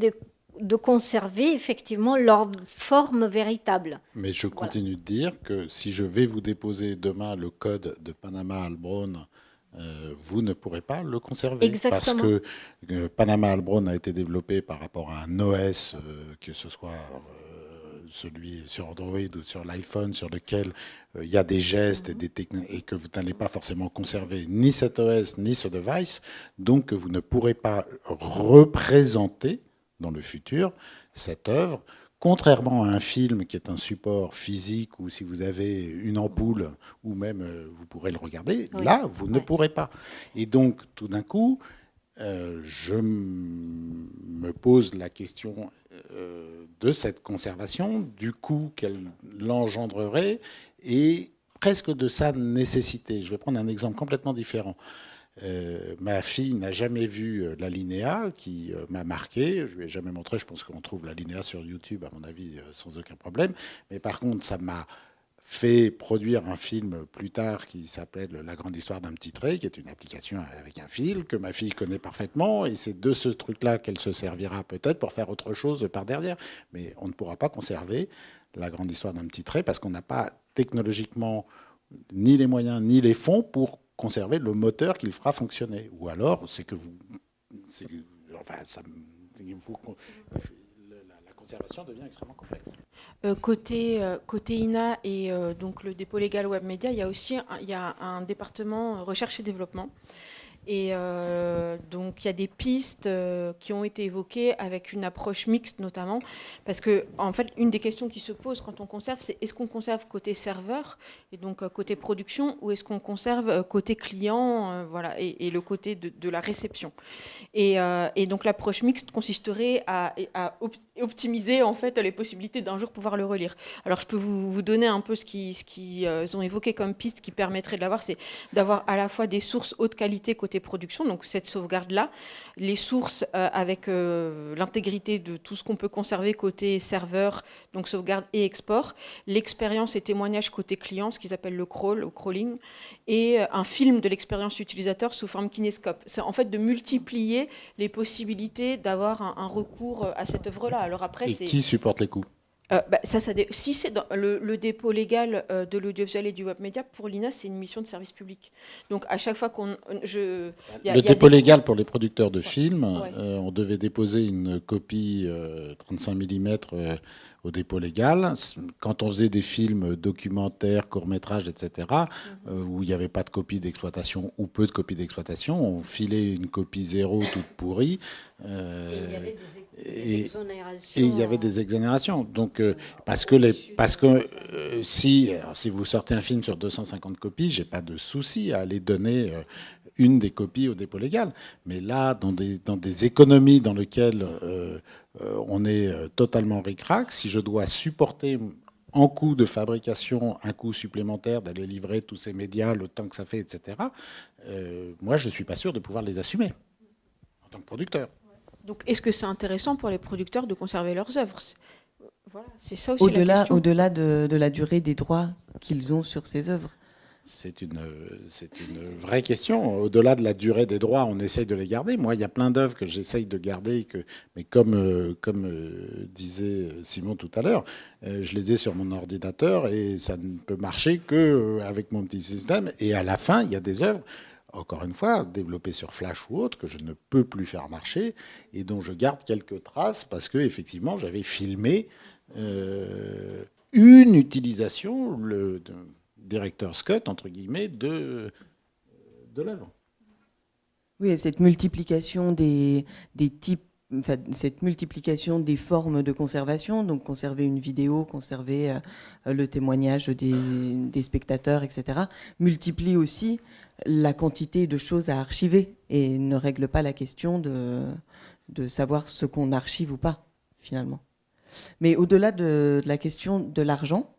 de conserver effectivement leur forme véritable. Mais je continue de dire que si je vais vous déposer demain le code de Panama Albron, vous ne pourrez pas le conserver. Exactement. Parce que Panama Albron a été développé par rapport à un OS, que ce soit celui sur Android ou sur l'iPhone, sur lequel il y a des gestes et des techniques, et que vous n'allez pas forcément conserver ni cet OS ni ce device, donc vous ne pourrez pas représenter dans le futur cette œuvre, contrairement à un film qui est un support physique où si vous avez une ampoule ou même vous pourrez le regarder, oui. Là vous ne pourrez pas. Et donc tout d'un coup, je me pose la question de cette conservation, du coût qu'elle engendrerait et presque de sa nécessité. Je vais prendre un exemple complètement différent. Ma fille n'a jamais vu l'alinéa qui m'a marqué. Je ne lui ai jamais montré. Je pense qu'on trouve l'alinéa sur YouTube, à mon avis, sans aucun problème. Mais par contre, ça m'a fait produire un film plus tard qui s'appelle La grande histoire d'un petit trait, qui est une application avec un fil que ma fille connaît parfaitement. Et c'est de ce truc-là qu'elle se servira peut-être pour faire autre chose par derrière. Mais on ne pourra pas conserver La grande histoire d'un petit trait parce qu'on n'a pas technologiquement ni les moyens ni les fonds pour conserver le moteur qui le fera fonctionner. Ou alors, c'est que vous... Enfin, la conservation devient extrêmement complexe. Côté INA et donc le dépôt légal Webmédia, il y a aussi un département recherche et développement. Et donc il y a des pistes qui ont été évoquées avec une approche mixte notamment, parce que en fait une des questions qui se pose quand on conserve, c'est est-ce qu'on conserve côté serveur et donc côté production, ou est-ce qu'on conserve côté client, voilà, et le côté de la réception. Et donc l'approche mixte consisterait à optimiser en fait les possibilités d'un jour pouvoir le relire. Alors je peux vous donner un peu ce qu'ils ont évoqué comme piste qui permettrait de l'avoir, c'est d'avoir à la fois des sources haute qualité côté production, donc cette sauvegarde-là, les sources avec l'intégrité de tout ce qu'on peut conserver côté serveur, donc sauvegarde et export, l'expérience et témoignage côté client, ce qu'ils appellent le crawl, ou crawling, et un film de l'expérience utilisateur sous forme kinéscope. C'est en fait de multiplier les possibilités d'avoir un recours à cette œuvre-là. Alors après, et qui supporte les coûts? Si c'est dans le dépôt légal de l'audiovisuel et du webmédia, pour l'INA, c'est une mission de service public. Donc à chaque fois Le dépôt légal pour les producteurs de films, Ouais. on devait déposer une copie 35 mm au dépôt légal. Quand on faisait des films documentaires, courts-métrages, etc., où il n'y avait pas de copie d'exploitation ou peu de copies d'exploitation, on filait une copie zéro toute pourrie. Et il y avait des exonérations. Et il y avait des exonérations. Donc, parce que si vous sortez un film sur 250 copies, j'ai pas de souci à aller donner une des copies au dépôt légal. Mais là, dans des économies dans lesquelles on est totalement ric-rac, si je dois supporter en coût de fabrication un coût supplémentaire d'aller livrer tous ces médias, le temps que ça fait, etc., moi, je suis pas sûr de pouvoir les assumer en tant que producteur. Donc, est-ce que c'est intéressant pour les producteurs de conserver leurs œuvres? Voilà, c'est ça aussi la question. Au-delà de la durée des droits qu'ils ont sur ces œuvres. C'est une vraie question. Au-delà de la durée des droits, on essaye de les garder. Moi, il y a plein d'œuvres que j'essaye de garder, mais comme disait Simon tout à l'heure, je les ai sur mon ordinateur et ça ne peut marcher qu'avec mon petit système. Et à la fin, il y a des œuvres, encore une fois, développées sur Flash ou autre, que je ne peux plus faire marcher et dont je garde quelques traces parce que effectivement, j'avais filmé une utilisation, le director's cut, entre guillemets, de l'œuvre. Oui, et cette multiplication des types, enfin, cette multiplication des formes de conservation, donc conserver une vidéo, conserver le témoignage des spectateurs, etc., multiplie aussi la quantité de choses à archiver et ne règle pas la question de savoir ce qu'on archive ou pas, finalement. Mais au-delà de la question de l'argent,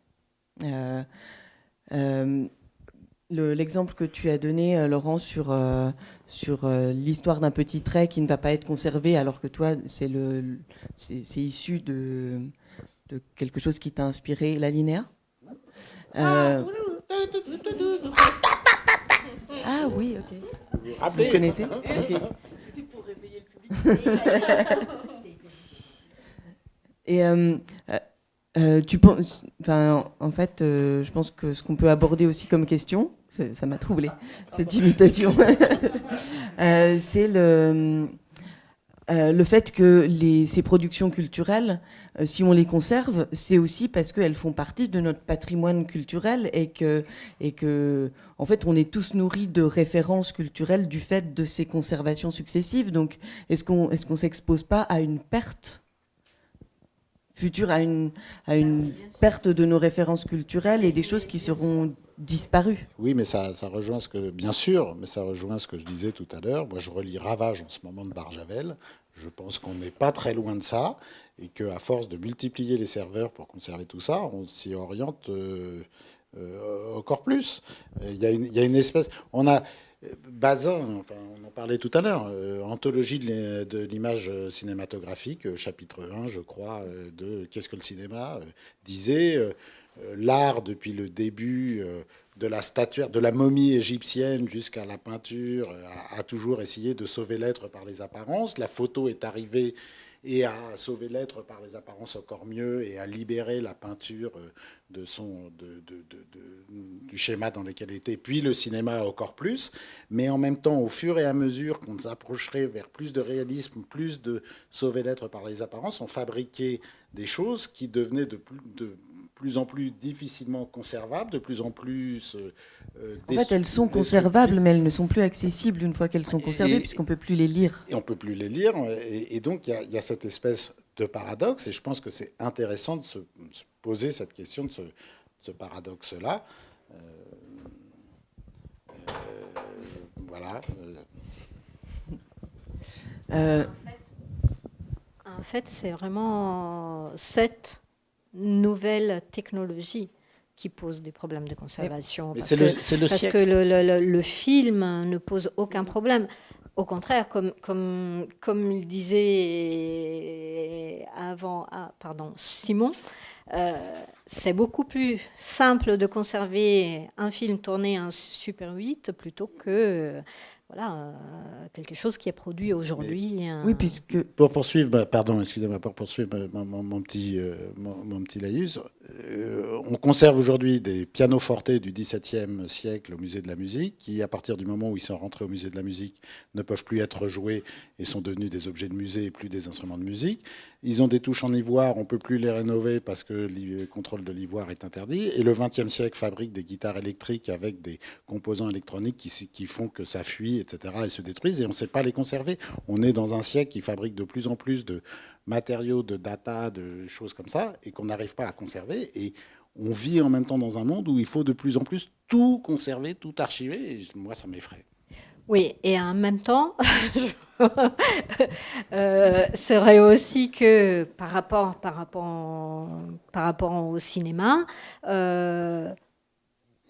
l'exemple que tu as donné, Laurent, sur l'histoire d'un petit trait qui ne va pas être conservé, alors que toi, c'est issu de quelque chose qui t'a inspiré l'alinéa. Ah oui, ok. Vous connaissez? Okay. C'était pour réveiller le public. Et tu penses, enfin, en fait, je pense que ce qu'on peut aborder aussi comme question, ça m'a troublé cette imitation, c'est le fait que ces productions culturelles, si on les conserve, c'est aussi parce qu'elles font partie de notre patrimoine culturel et que, en fait, on est tous nourris de références culturelles du fait de ces conservations successives. Donc, est-ce qu'on s'expose pas à une perte future, à une perte de nos références culturelles et des choses qui seront disparues? Oui, mais ça rejoint bien sûr, mais ça rejoint ce que je disais tout à l'heure. Moi, je relis Ravage en ce moment de Barjavel. Je pense qu'on n'est pas très loin de ça et qu'à force de multiplier les serveurs pour conserver tout ça, on s'y oriente encore plus. Il y a une espèce... Bazin, enfin, on en parlait tout à l'heure, anthologie de l'image cinématographique, chapitre 1, je crois, de Qu'est-ce que le cinéma disait l'art depuis le début de la statuaire, de la momie égyptienne jusqu'à la peinture, a toujours essayé de sauver l'être par les apparences. La photo est arrivée et à sauver l'être par les apparences encore mieux et à libérer la peinture du schéma dans lequel elle était, puis le cinéma encore plus. Mais en même temps, au fur et à mesure qu'on s'approcherait vers plus de réalisme, plus de sauver l'être par les apparences, on fabriquait des choses qui devenaient de plus en plus difficilement conservables, de plus en plus... En fait, elles sont conservables, mais elles ne sont plus accessibles une fois qu'elles sont conservées, puisqu'on ne peut plus les lire. Et on ne peut plus les lire. Et donc, il y a cette espèce de paradoxe. Et je pense que c'est intéressant de se poser cette question de ce paradoxe-là. Voilà. En fait, c'est vraiment cette nouvelle technologie qui pose des problèmes de conservation. Mais parce c'est que le film ne pose aucun problème. Au contraire, comme il disait avant, Simon, c'est beaucoup plus simple de conserver un film tourné en Super 8 plutôt que quelque chose qui est produit aujourd'hui. Oui, puisque... Pour poursuivre, mon petit laïus, on conserve aujourd'hui des pianos forte du XVIIe siècle au musée de la musique, qui, à partir du moment où ils sont rentrés au musée de la musique, ne peuvent plus être joués et sont devenus des objets de musée et plus des instruments de musique. Ils ont des touches en ivoire, on ne peut plus les rénover parce que le contrôle de l'ivoire est interdit. Et le XXe siècle fabrique des guitares électriques avec des composants électroniques qui font que ça fuit, etc., et se détruisent, et on ne sait pas les conserver. On est dans un siècle qui fabrique de plus en plus de matériaux, de data, de choses comme ça, et qu'on n'arrive pas à conserver. Et on vit en même temps dans un monde où il faut de plus en plus tout conserver, tout archiver, et moi, ça m'effraie. Oui, et en même temps, c'est vrai aussi que par rapport au cinéma, il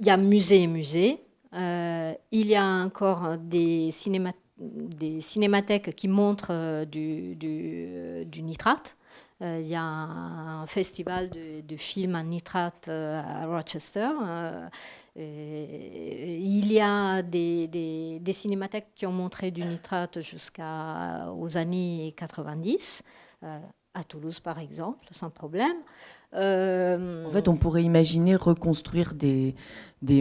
y a musée et musée. Il y a encore des cinémathèques qui montrent du nitrate. Il y a un festival de films en nitrate à Rochester. Il y a des cinémathèques qui ont montré du nitrate jusqu'aux années 90, à Toulouse par exemple, sans problème. En fait, on pourrait imaginer reconstruire des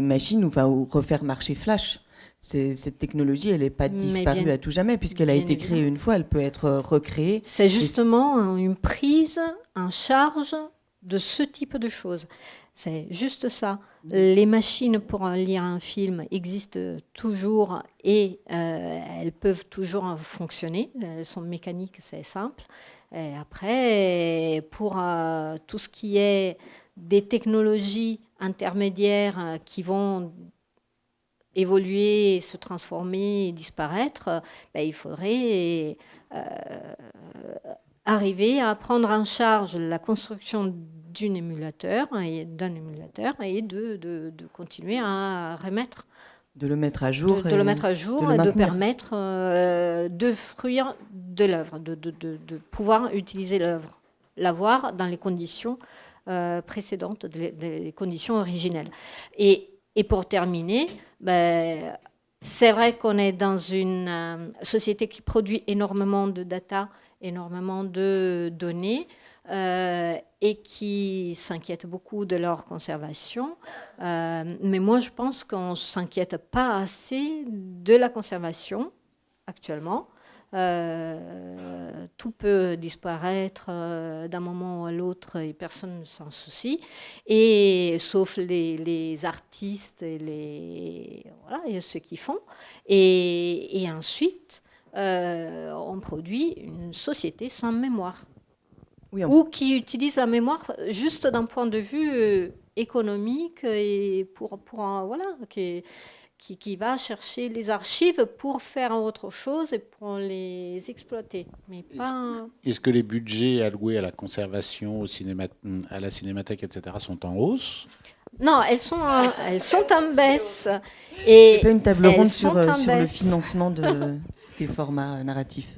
machines ou refaire marcher Flash. Cette technologie, elle n'est pas disparue à tout jamais, puisqu'elle a été créée une fois, elle peut être recréée. C'est justement une prise en charge de ce type de choses. C'est juste ça. Les machines pour lire un film existent toujours et elles peuvent toujours fonctionner. Elles sont mécaniques, c'est simple. Et après, pour tout ce qui est des technologies intermédiaires qui vont évoluer, se transformer et disparaître, il faudrait arriver à prendre en charge la construction d'un émulateur et de continuer à remettre. De le mettre à jour. De le mettre à jour et de permettre de fruire de l'œuvre, de pouvoir utiliser l'œuvre, l'avoir dans les conditions précédentes, les conditions originelles. Et pour terminer, c'est vrai qu'on est dans une société qui produit énormément de data, énormément de données, et qui s'inquiète beaucoup de leur conservation. Mais moi, je pense qu'on ne s'inquiète pas assez de la conservation actuellement. Tout peut disparaître d'un moment à l'autre et personne ne s'en soucie, et sauf les artistes et ceux qui font. Et ensuite, on produit une société sans mémoire. Oui, ou qui utilise la mémoire juste d'un point de vue économique et qui va chercher les archives pour faire autre chose et pour les exploiter. Mais pas... Est-ce que les budgets alloués à la conservation, à la cinémathèque, etc., sont en hausse ? Non, elles sont en baisse. Et c'est pas une table ronde sur le financement des formats narratifs.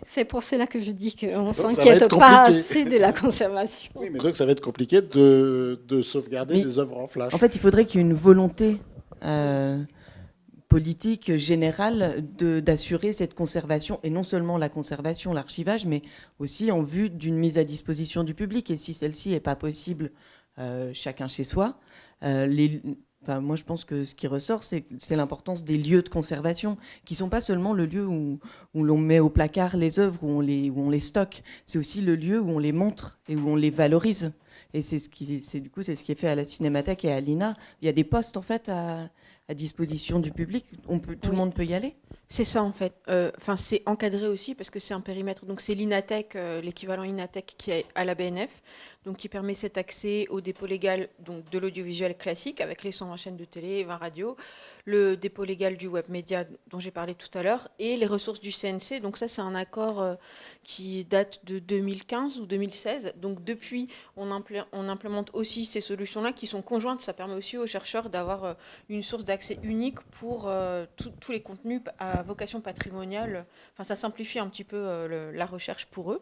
C'est pour cela que je dis qu'on ne s'inquiète pas assez de la conservation. Oui, mais donc ça va être compliqué de sauvegarder des œuvres en flash. En fait, il faudrait qu'il y ait une volonté politique générale d'assurer cette conservation, et non seulement la conservation, l'archivage, mais aussi en vue d'une mise à disposition du public. Et si celle-ci n'est pas possible chacun chez soi, moi je pense que ce qui ressort, c'est l'importance des lieux de conservation, qui ne sont pas seulement le lieu où l'on met au placard les œuvres, où on les stocke, c'est aussi le lieu où on les montre et où on les valorise. Et c'est ce qui est fait à la Cinémathèque et à l'INA. Il y a des postes en fait à disposition du public. Tout le monde peut y aller. C'est ça en fait. C'est encadré aussi parce que c'est un périmètre. Donc c'est l'INATEC, l'équivalent INATEC qui est à la BNF, donc qui permet cet accès au dépôt légal donc de l'audiovisuel classique avec les 120 chaînes de télé, 20 radios, le dépôt légal du web média dont j'ai parlé tout à l'heure et les ressources du CNC. Donc ça c'est un accord qui date de 2015 ou 2016. Donc depuis on implémente aussi ces solutions-là qui sont conjointes. Ça permet aussi aux chercheurs d'avoir une source d'accès unique pour tous les contenus à vocation patrimoniale. Enfin, ça simplifie un petit peu la recherche pour eux.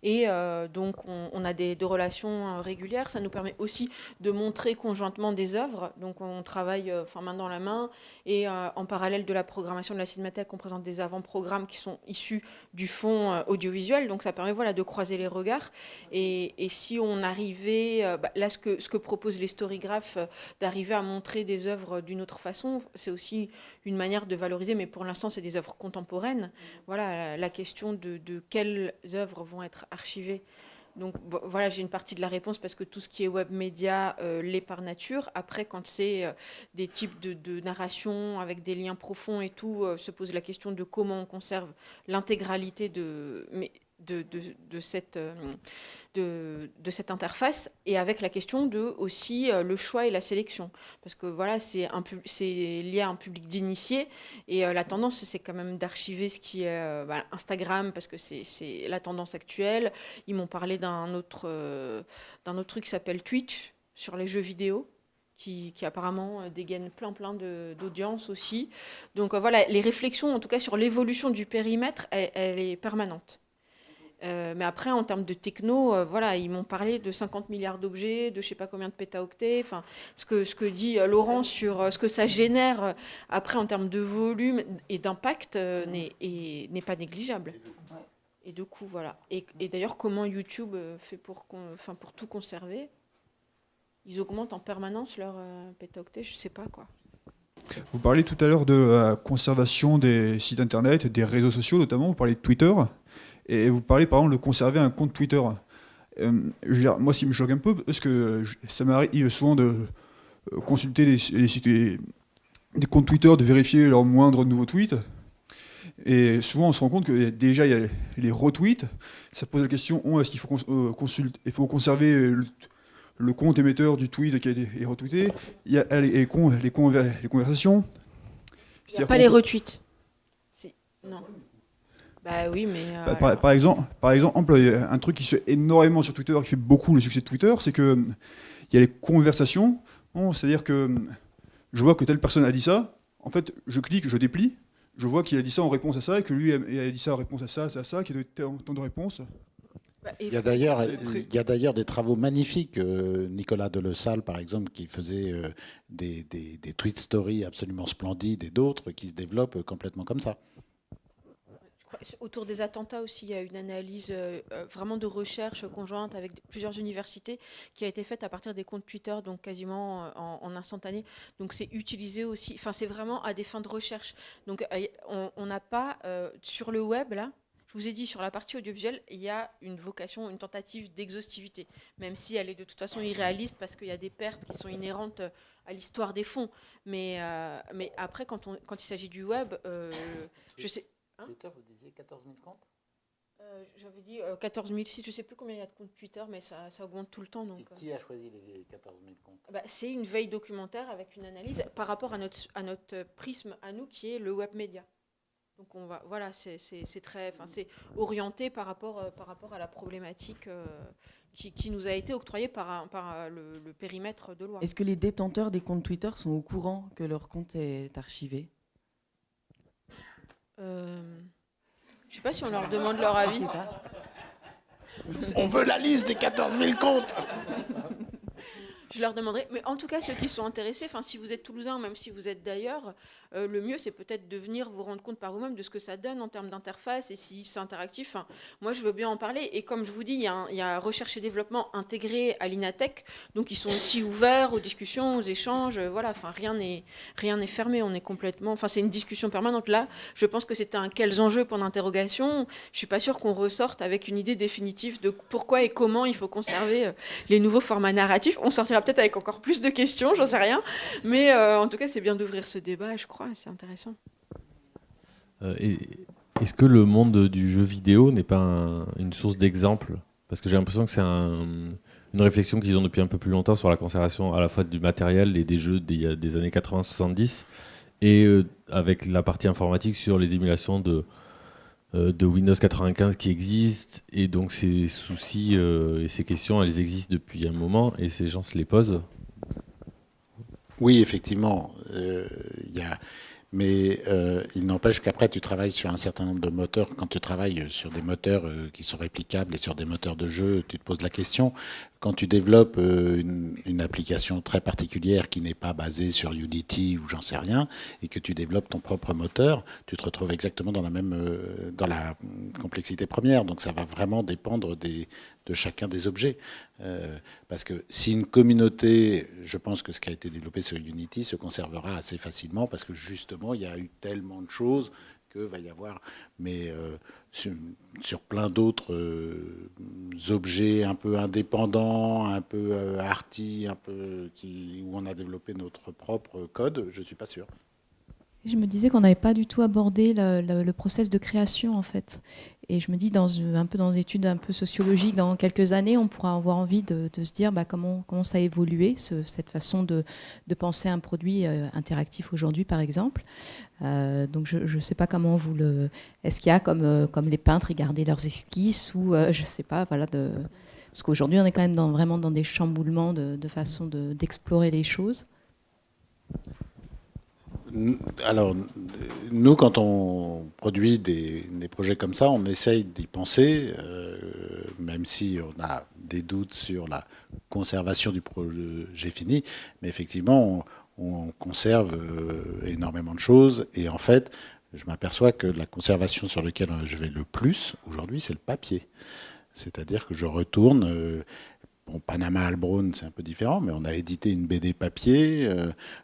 Et donc, on a des relations régulières. Ça nous permet aussi de montrer conjointement des œuvres. Donc, on travaille main dans la main. Et en parallèle de la programmation de la Cinémathèque, on présente des avant-programmes qui sont issus du fonds audiovisuel. Donc, ça permet de croiser les regards. Et si on arrivait, là, ce que proposent les storygraphes, d'arriver à montrer des œuvres d'une autre façon, c'est aussi une manière de valoriser, mais pour l'instant, c'est des œuvres contemporaines. Voilà, la question de quelles œuvres vont être archivées. Donc voilà, j'ai une partie de la réponse parce que tout ce qui est web média l'est par nature. Après, quand c'est des types de narration avec des liens profonds et tout, se pose la question de comment on conserve l'intégralité de cette interface, et avec la question de aussi le choix et la sélection, parce que voilà, c'est lié à un public d'initiés, et la tendance c'est quand même d'archiver ce qui est Instagram, parce que c'est la tendance actuelle. Ils m'ont parlé d'un autre truc qui s'appelle Twitch sur les jeux vidéo, qui apparemment dégaine plein d'audience aussi. Donc voilà, les réflexions en tout cas sur l'évolution du périmètre, elle est permanente. Mais après, en termes de techno, ils m'ont parlé de 50 milliards d'objets, de je ne sais pas combien de pétaoctets. Enfin, ce que dit Laurent sur ce que ça génère après en termes de volume et d'impact n'est pas négligeable. Et du coup, voilà. Et d'ailleurs, comment YouTube fait pour tout conserver? Ils augmentent en permanence leur pétaoctets, je ne sais pas quoi. Vous parlez tout à l'heure de la conservation des sites internet, des réseaux sociaux notamment, vous parlez de Twitter. Et vous parlez par exemple de conserver un compte Twitter. Moi, ce qui me choque un peu, parce que ça m'arrive souvent de consulter des comptes Twitter, de vérifier leurs moindres nouveaux tweets. Et souvent, on se rend compte que déjà, il y a les retweets. Ça pose la question, est-ce qu'il faut conserver le compte émetteur du tweet qui a été retweeté? Il y a les conversations. Il n'y a pas les retweets. Non. Bah oui, mais... Par exemple, un truc qui se fait énormément sur Twitter, qui fait beaucoup le succès de Twitter, c'est qu'il y a les conversations. C'est-à-dire que je vois que telle personne a dit ça, en fait, je clique, je déplie, je vois qu'il a dit ça en réponse à ça, et que lui a dit ça en réponse à ça, qu'il y a tant de réponses. Il y a d'ailleurs des travaux magnifiques, Nicolas Delessal par exemple, qui faisait des tweet stories absolument splendides, et d'autres qui se développent complètement comme ça. Autour des attentats aussi, il y a une analyse vraiment de recherche conjointe avec plusieurs universités qui a été faite à partir des comptes Twitter, donc quasiment en instantané. Donc c'est utilisé aussi, c'est vraiment à des fins de recherche. Donc on n'a pas, sur le web, là, je vous ai dit, sur la partie audiovisuelle, il y a une vocation, une tentative d'exhaustivité, même si elle est de toute façon irréaliste parce qu'il y a des pertes qui sont inhérentes à l'histoire des fonds. Mais après, quand il s'agit du web, je sais... Twitter, vous disiez 14 000 comptes J'avais dit 14 000 sites, je ne sais plus combien il y a de comptes Twitter, mais ça augmente tout le temps. Donc, et qui a choisi les 14 000 comptes? C'est une veille documentaire avec une analyse par rapport à notre prisme à nous, qui est le web média. Donc c'est très, c'est orienté par rapport à la problématique qui nous a été octroyée par le périmètre de loi. Est-ce que les détenteurs des comptes Twitter sont au courant que leur compte est archivé? Je ne sais pas si on leur demande leur avis. On veut la liste des 14 000 comptes. Je leur demanderai, mais en tout cas, ceux qui sont intéressés, enfin, si vous êtes toulousain ou même si vous êtes d'ailleurs, le mieux, c'est peut-être de venir vous rendre compte par vous-même de ce que ça donne en termes d'interface et si c'est interactif. Enfin, moi, je veux bien en parler. Et comme je vous dis, il y a recherche et développement intégré à l'INATEC, donc ils sont aussi ouverts aux discussions, aux échanges. Voilà, enfin, rien n'est fermé. On est complètement, enfin, c'est une discussion permanente. Là, je pense que c'était un quels enjeux pour l'interrogation. Je suis pas sûre qu'on ressorte avec une idée définitive de pourquoi et comment il faut conserver les nouveaux formats narratifs. On sortira peut-être avec encore plus de questions, j'en sais rien. Mais en tout cas, c'est bien d'ouvrir ce débat, je crois, c'est intéressant. Est-ce que le monde du jeu vidéo n'est pas une source d'exemple? Parce que j'ai l'impression que c'est une réflexion qu'ils ont depuis un peu plus longtemps sur la conservation à la fois du matériel et des jeux des années 80-70, et avec la partie informatique sur les émulations de Windows 95 qui existent, et donc ces soucis et ces questions, elles existent depuis un moment, et ces gens se les posent. Oui, effectivement, mais il n'empêche qu'après, tu travailles sur un certain nombre de moteurs. Quand tu travailles sur des moteurs qui sont réplicables et sur des moteurs de jeu, tu te poses la question. Quand tu développes une application très particulière qui n'est pas basée sur Unity ou j'en sais rien, et que tu développes ton propre moteur, tu te retrouves exactement dans dans la complexité première. Donc ça va vraiment dépendre de chacun des objets. Parce que si une communauté, je pense que ce qui a été développé sur Unity se conservera assez facilement, parce que justement, il y a eu tellement de choses que va y avoir, mais sur plein d'autres objets un peu indépendants, un peu arty, où on a développé notre propre code, je ne suis pas sûr. Je me disais qu'on n'avait pas du tout abordé le process de création, en fait. Et je me dis, un peu dans des études un peu sociologiques, dans quelques années, on pourra avoir envie de se dire comment ça a évolué, cette façon de penser un produit interactif aujourd'hui, par exemple. Donc je ne sais pas comment vous le... Est-ce qu'il y a, comme les peintres, ils gardaient leurs esquisses, ou je ne sais pas, voilà, parce qu'aujourd'hui, on est quand même vraiment dans des chamboulements de façon d'explorer les choses. Alors, nous, quand on produit des projets comme ça, on essaye d'y penser, même si on a des doutes sur la conservation du projet fini. Mais effectivement, on conserve énormément de choses. Et en fait, je m'aperçois que la conservation sur laquelle je vais le plus aujourd'hui, c'est le papier. C'est-à-dire que je retourne... Bon, Panama Albron, c'est un peu différent, mais on a édité une BD papier,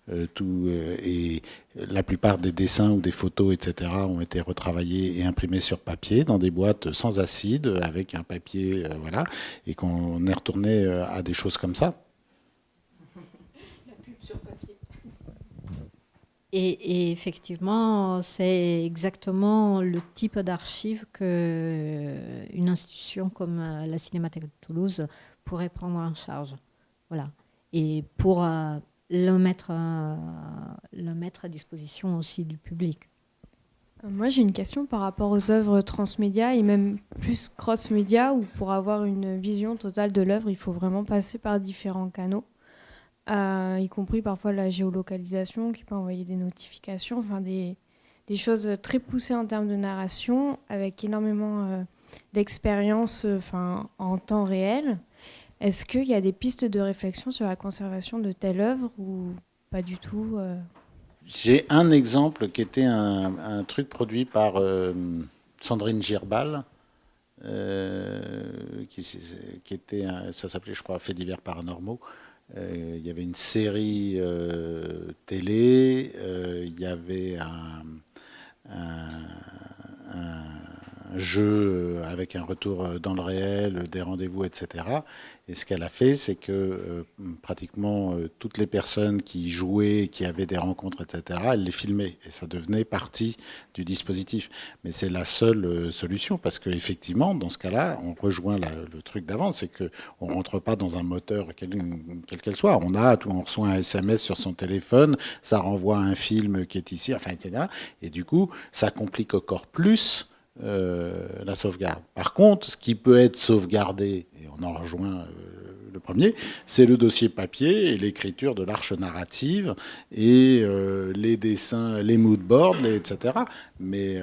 et la plupart des dessins ou des photos, etc., ont été retravaillés et imprimés sur papier, dans des boîtes sans acide, avec un papier, voilà, et qu'on est retourné à des choses comme ça. La pub sur papier. Et effectivement, c'est exactement le type d'archive qu'une institution comme la Cinémathèque de Toulouse pourrait prendre en charge. Voilà. Et pour le mettre à disposition aussi du public. Moi, j'ai une question par rapport aux œuvres transmédia et même plus cross-média, où pour avoir une vision totale de l'œuvre, il faut vraiment passer par différents canaux, y compris parfois la géolocalisation qui peut envoyer des notifications, enfin des choses très poussées en termes de narration, avec énormément d'expérience en temps réel. Est-ce qu'il y a des pistes de réflexion sur la conservation de telle œuvre ou pas du tout J'ai un exemple qui était un truc produit par Sandrine Girbal, qui était, ça s'appelait, je crois, Faits divers paranormaux. Il y avait une série télé, il y avait un jeu avec un retour dans le réel, des rendez-vous, etc. Et ce qu'elle a fait, c'est que pratiquement toutes les personnes qui jouaient, qui avaient des rencontres, etc., elle les filmait. Et ça devenait partie du dispositif. Mais c'est la seule solution, parce qu'effectivement, dans ce cas-là, on rejoint le truc d'avant, c'est qu'on ne rentre pas dans un moteur quel qu'elle soit. On reçoit un SMS sur son téléphone, ça renvoie à un film qui est ici, enfin, etc. Et du coup, ça complique encore plus la sauvegarde. Par contre, ce qui peut être sauvegardé, et on en rejoint le premier, c'est le dossier papier et l'écriture de l'arche narrative et les dessins, les moodboards, etc. Mais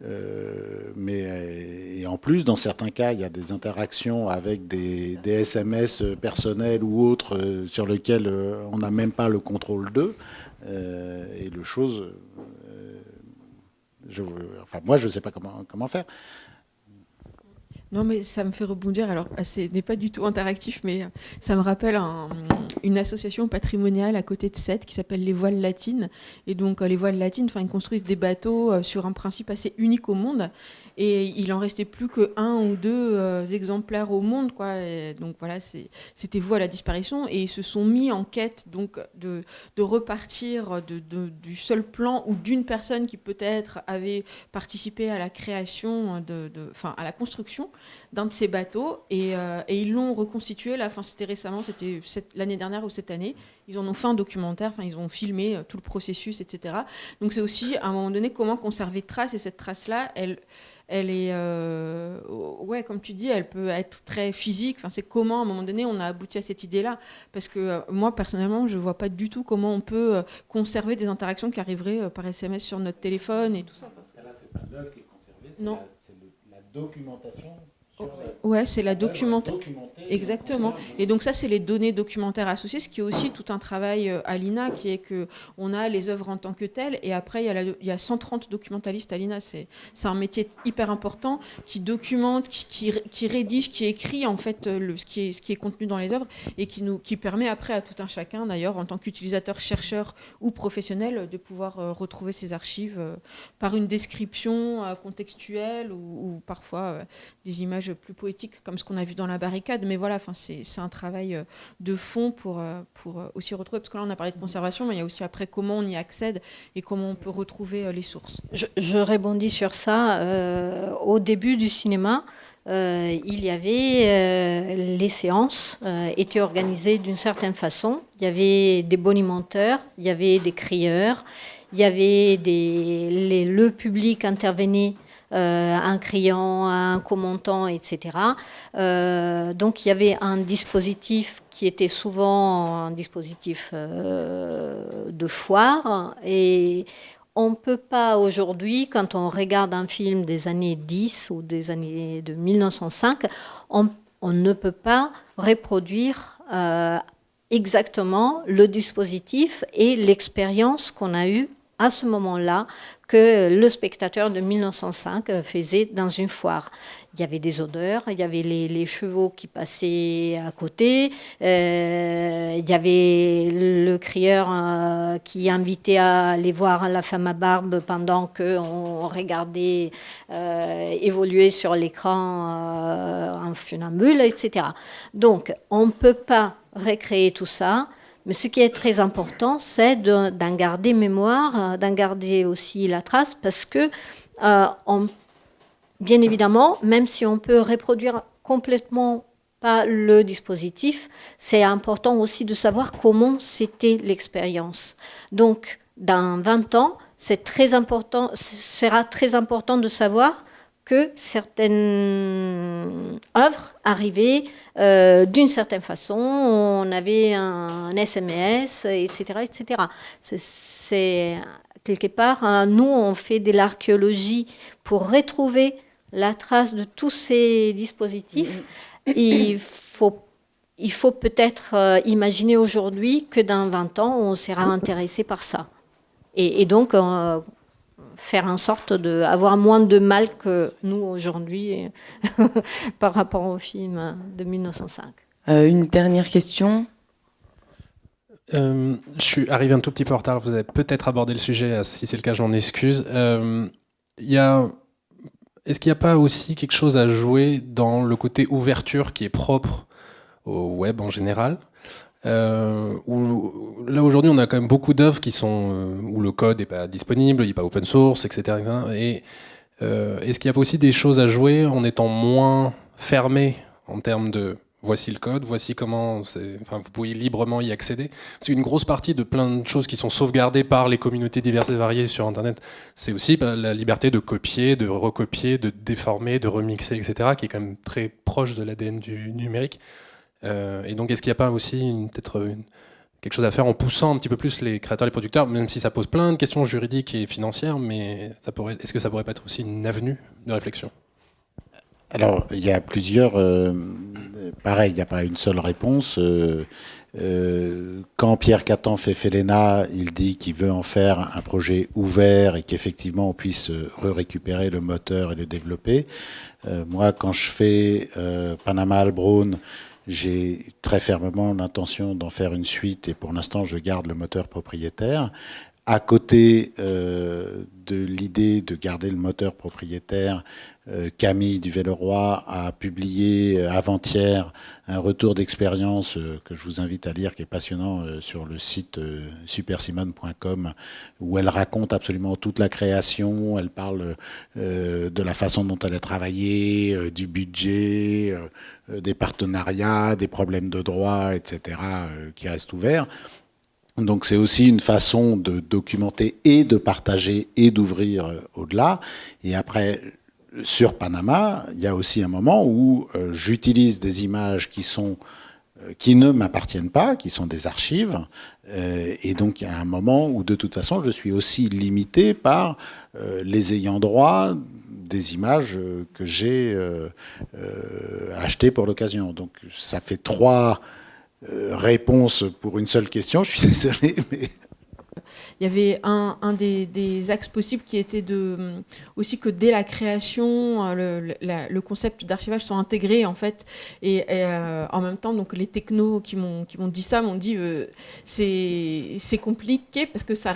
Et en plus, dans certains cas, il y a des interactions avec des SMS personnels ou autres sur lesquels on n'a même pas le contrôle d'eux. Et le chose, moi, je ne sais pas comment faire. Non, mais ça me fait rebondir. Alors, ce n'est pas du tout interactif, mais ça me rappelle une association patrimoniale à côté de Sète qui s'appelle les Voiles Latines. Et donc, les Voiles Latines, ils construisent des bateaux sur un principe assez unique au monde. Et il en restait plus que 1 ou 2 exemplaires au monde, quoi. Et donc voilà, c'était voué à la disparition. Et ils se sont mis en quête donc de repartir du seul plan ou d'une personne qui peut-être avait participé à la création, à la construction d'un de ces bateaux. Et ils l'ont reconstitué. Là, c'était récemment, c'était l'année dernière ou cette année. Ils en ont fait un documentaire. Ils ont filmé tout le processus, etc. Donc c'est aussi à un moment donné comment conserver trace. Et cette trace-là, elle est, comme tu dis, elle peut être très physique. C'est comment, à un moment donné, on a abouti à cette idée-là. Parce que moi, personnellement, je ne vois pas du tout comment on peut conserver des interactions qui arriveraient par SMS sur notre téléphone et tout ça. Parce que là, c'est pas l'œuvre qui est conservée, c'est non. La documentation. Ouais, c'est la documentation. Exactement. Et donc ça, c'est les données documentaires associées, ce qui est aussi tout un travail à l'INA, qui est qu'on a les œuvres en tant que telles, et après, il y a 130 documentalistes à l'INA. C'est un métier hyper important, qui documente, qui rédige, qui écrit en fait ce qui est contenu dans les œuvres, et qui permet après à tout un chacun, d'ailleurs, en tant qu'utilisateur, chercheur ou professionnel, de pouvoir retrouver ces archives par une description contextuelle ou parfois des images plus poétiques comme ce qu'on a vu dans La Barricade, mais voilà, c'est un travail de fond pour aussi retrouver, parce que là on a parlé de conservation, mais il y a aussi après comment on y accède et comment on peut retrouver les sources. Je rebondis sur ça. Au début du cinéma, il y avait les séances étaient organisées d'une certaine façon. Il y avait des bonimenteurs, il y avait des crieurs, il y avait le public intervenait en criant, en commentant, etc. Donc il y avait un dispositif qui était souvent un dispositif de foire, et on ne peut pas aujourd'hui, quand on regarde un film des années 10 ou des années de 1905, on ne peut pas reproduire exactement le dispositif et l'expérience qu'on a eue à ce moment-là, que le spectateur de 1905 faisait dans une foire. Il y avait des odeurs, il y avait les chevaux qui passaient à côté, il y avait le crieur qui invitait à aller voir la femme à barbe pendant qu'on regardait évoluer sur l'écran un funambule, etc. Donc, on ne peut pas recréer tout ça. Mais ce qui est très important, c'est d'en garder mémoire, d'en garder aussi la trace, parce que, bien évidemment, même si on peut reproduire complètement pas le dispositif, c'est important aussi de savoir comment c'était l'expérience. Donc, dans 20 ans, c'est très important, sera très important de savoir que certaines œuvres arrivaient d'une certaine façon, on avait un SMS, etc. etc. C'est quelque part, nous, on fait de l'archéologie pour retrouver la trace de tous ces dispositifs. Il faut peut-être imaginer aujourd'hui que dans 20 ans, on sera intéressé par ça. Et donc, faire en sorte d'avoir moins de mal que nous aujourd'hui par rapport au film de 1905. Une dernière question. Je suis arrivé un tout petit peu en retard, vous avez peut-être abordé le sujet, si c'est le cas je m'en excuse. Est-ce qu'il n'y a pas aussi quelque chose à jouer dans le côté ouverture qui est propre au web en général, où là aujourd'hui on a quand même beaucoup d'œuvres qui sont où le code n'est pas disponible, il n'est pas open source, etc. Et est-ce qu'il n'y a pas aussi des choses à jouer en étant moins fermé en termes de voici le code, voici comment vous pouvez librement y accéder. C'est une grosse partie de plein de choses qui sont sauvegardées par les communautés diverses et variées sur Internet. C'est aussi la liberté de copier, de recopier, de déformer, de remixer, etc., qui est quand même très proche de l'ADN du numérique. Et donc, est-ce qu'il n'y a pas aussi peut-être quelque chose à faire en poussant un petit peu plus les créateurs, les producteurs, même si ça pose plein de questions juridiques et financières, mais est-ce que ça pourrait pas être aussi une avenue de réflexion? Alors, il y a plusieurs... pareil, il n'y a pas une seule réponse. Quand Pierre Catan fait Felena, il dit qu'il veut en faire un projet ouvert et qu'effectivement on puisse récupérer le moteur et le développer. Moi, quand je fais Panama Albron, j'ai très fermement l'intention d'en faire une suite et pour l'instant je garde le moteur propriétaire. À côté de l'idée de garder le moteur propriétaire, Camille Duvelloroy a publié avant-hier un retour d'expérience que je vous invite à lire, qui est passionnant, sur le site supersimone.com, où elle raconte absolument toute la création, elle parle de la façon dont elle a travaillé, du budget, des partenariats, des problèmes de droit, etc., qui restent ouverts. Donc c'est aussi une façon de documenter et de partager et d'ouvrir au-delà. Et après, sur Panama, il y a aussi un moment où j'utilise des images qui ne m'appartiennent pas, qui sont des archives. Et donc il y a un moment où de toute façon je suis aussi limité par les ayants droit des images que j'ai achetées pour l'occasion. Donc ça fait 3 réponse pour une seule question, je suis désolé, mais... Il y avait un des axes possibles qui était aussi que dès la création, le concept d'archivage soit intégré en fait, et en même temps donc les technos qui m'ont dit ça m'ont dit c'est compliqué parce que ça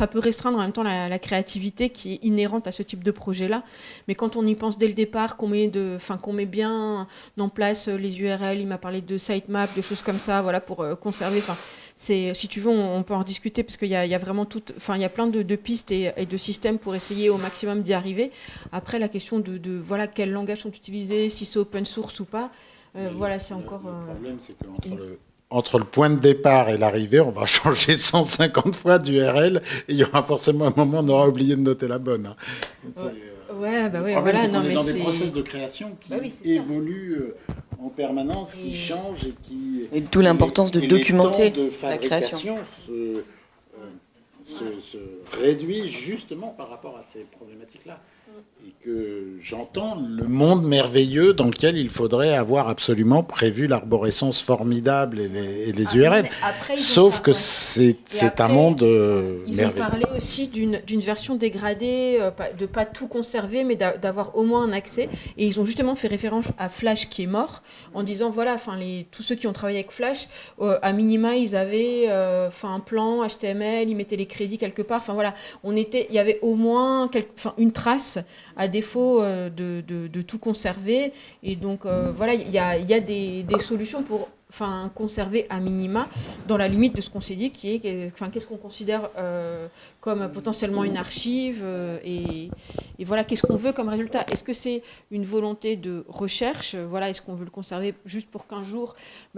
peut restreindre en même temps la créativité qui est inhérente à ce type de projet-là, mais quand on y pense dès le départ, qu'on met bien en place les URL, il m'a parlé de sitemap, de choses comme ça, voilà, pour conserver. Si tu veux, on peut en discuter parce qu'il y a vraiment il y a plein de pistes et de systèmes pour essayer au maximum d'y arriver. Après, la question de voilà, quels langages sont utilisés, si c'est open source ou pas, voilà, c'est encore... Le problème, c'est qu'entre le point de départ et l'arrivée, on va changer 150 fois d'URL et il y aura forcément un moment où on aura oublié de noter la bonne. Hein. Ouais, bah ouais, voilà, non, on est mais dans des process de création qui évoluent en permanence, qui changent et qui... Et d'où l'importance de documenter la création. Se réduit justement par rapport à ces problématiques-là. Et que j'entends le monde merveilleux dans lequel il faudrait avoir absolument prévu l'arborescence formidable et les URL. Sauf que c'est un monde merveilleux. Ils ont parlé aussi d'une version dégradée, de pas tout conserver, mais d'avoir au moins un accès. Et ils ont justement fait référence à Flash qui est mort, en disant voilà, tous ceux qui ont travaillé avec Flash, à minima, ils avaient un plan HTML, ils mettaient les crédits quelque part. Enfin voilà, il y avait au moins une trace, à défaut de tout conserver. Et donc voilà, il y a des solutions pour conserver à minima, dans la limite de ce qu'on s'est dit, qui est qu'est-ce qu'on considère comme potentiellement une archive, et voilà, qu'est-ce qu'on veut comme résultat. Est-ce que c'est une volonté de recherche, voilà, est-ce qu'on veut le conserver juste pour 15 jours?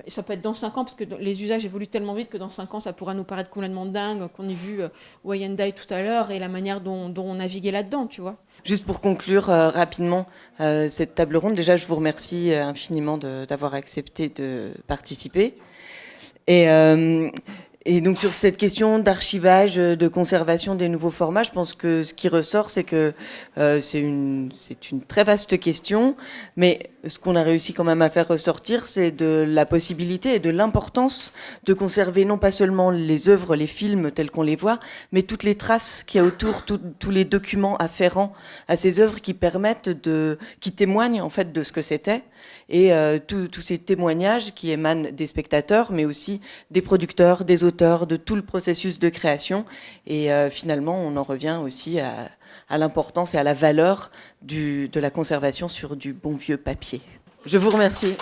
Ça peut être dans 5 ans, parce que les usages évoluent tellement vite que dans 5 ans, ça pourra nous paraître complètement dingue, qu'on ait vu Wayandai tout à l'heure, et la manière dont on naviguait là-dedans, tu vois. Juste pour conclure rapidement cette table ronde, déjà je vous remercie infiniment d'avoir accepté de participer. Et donc sur cette question d'archivage, de conservation des nouveaux formats, je pense que ce qui ressort, c'est que c'est une très vaste question, mais ce qu'on a réussi quand même à faire ressortir, c'est de la possibilité et de l'importance de conserver non pas seulement les œuvres, les films tels qu'on les voit, mais toutes les traces qu'il y a autour, tous les documents afférents à ces œuvres qui qui témoignent en fait de ce que c'était, et tous ces témoignages qui émanent des spectateurs, mais aussi des producteurs, des auteurs, de tout le processus de création. Et finalement, on en revient aussi à l'importance et à la valeur de la conservation sur du bon vieux papier. Je vous remercie.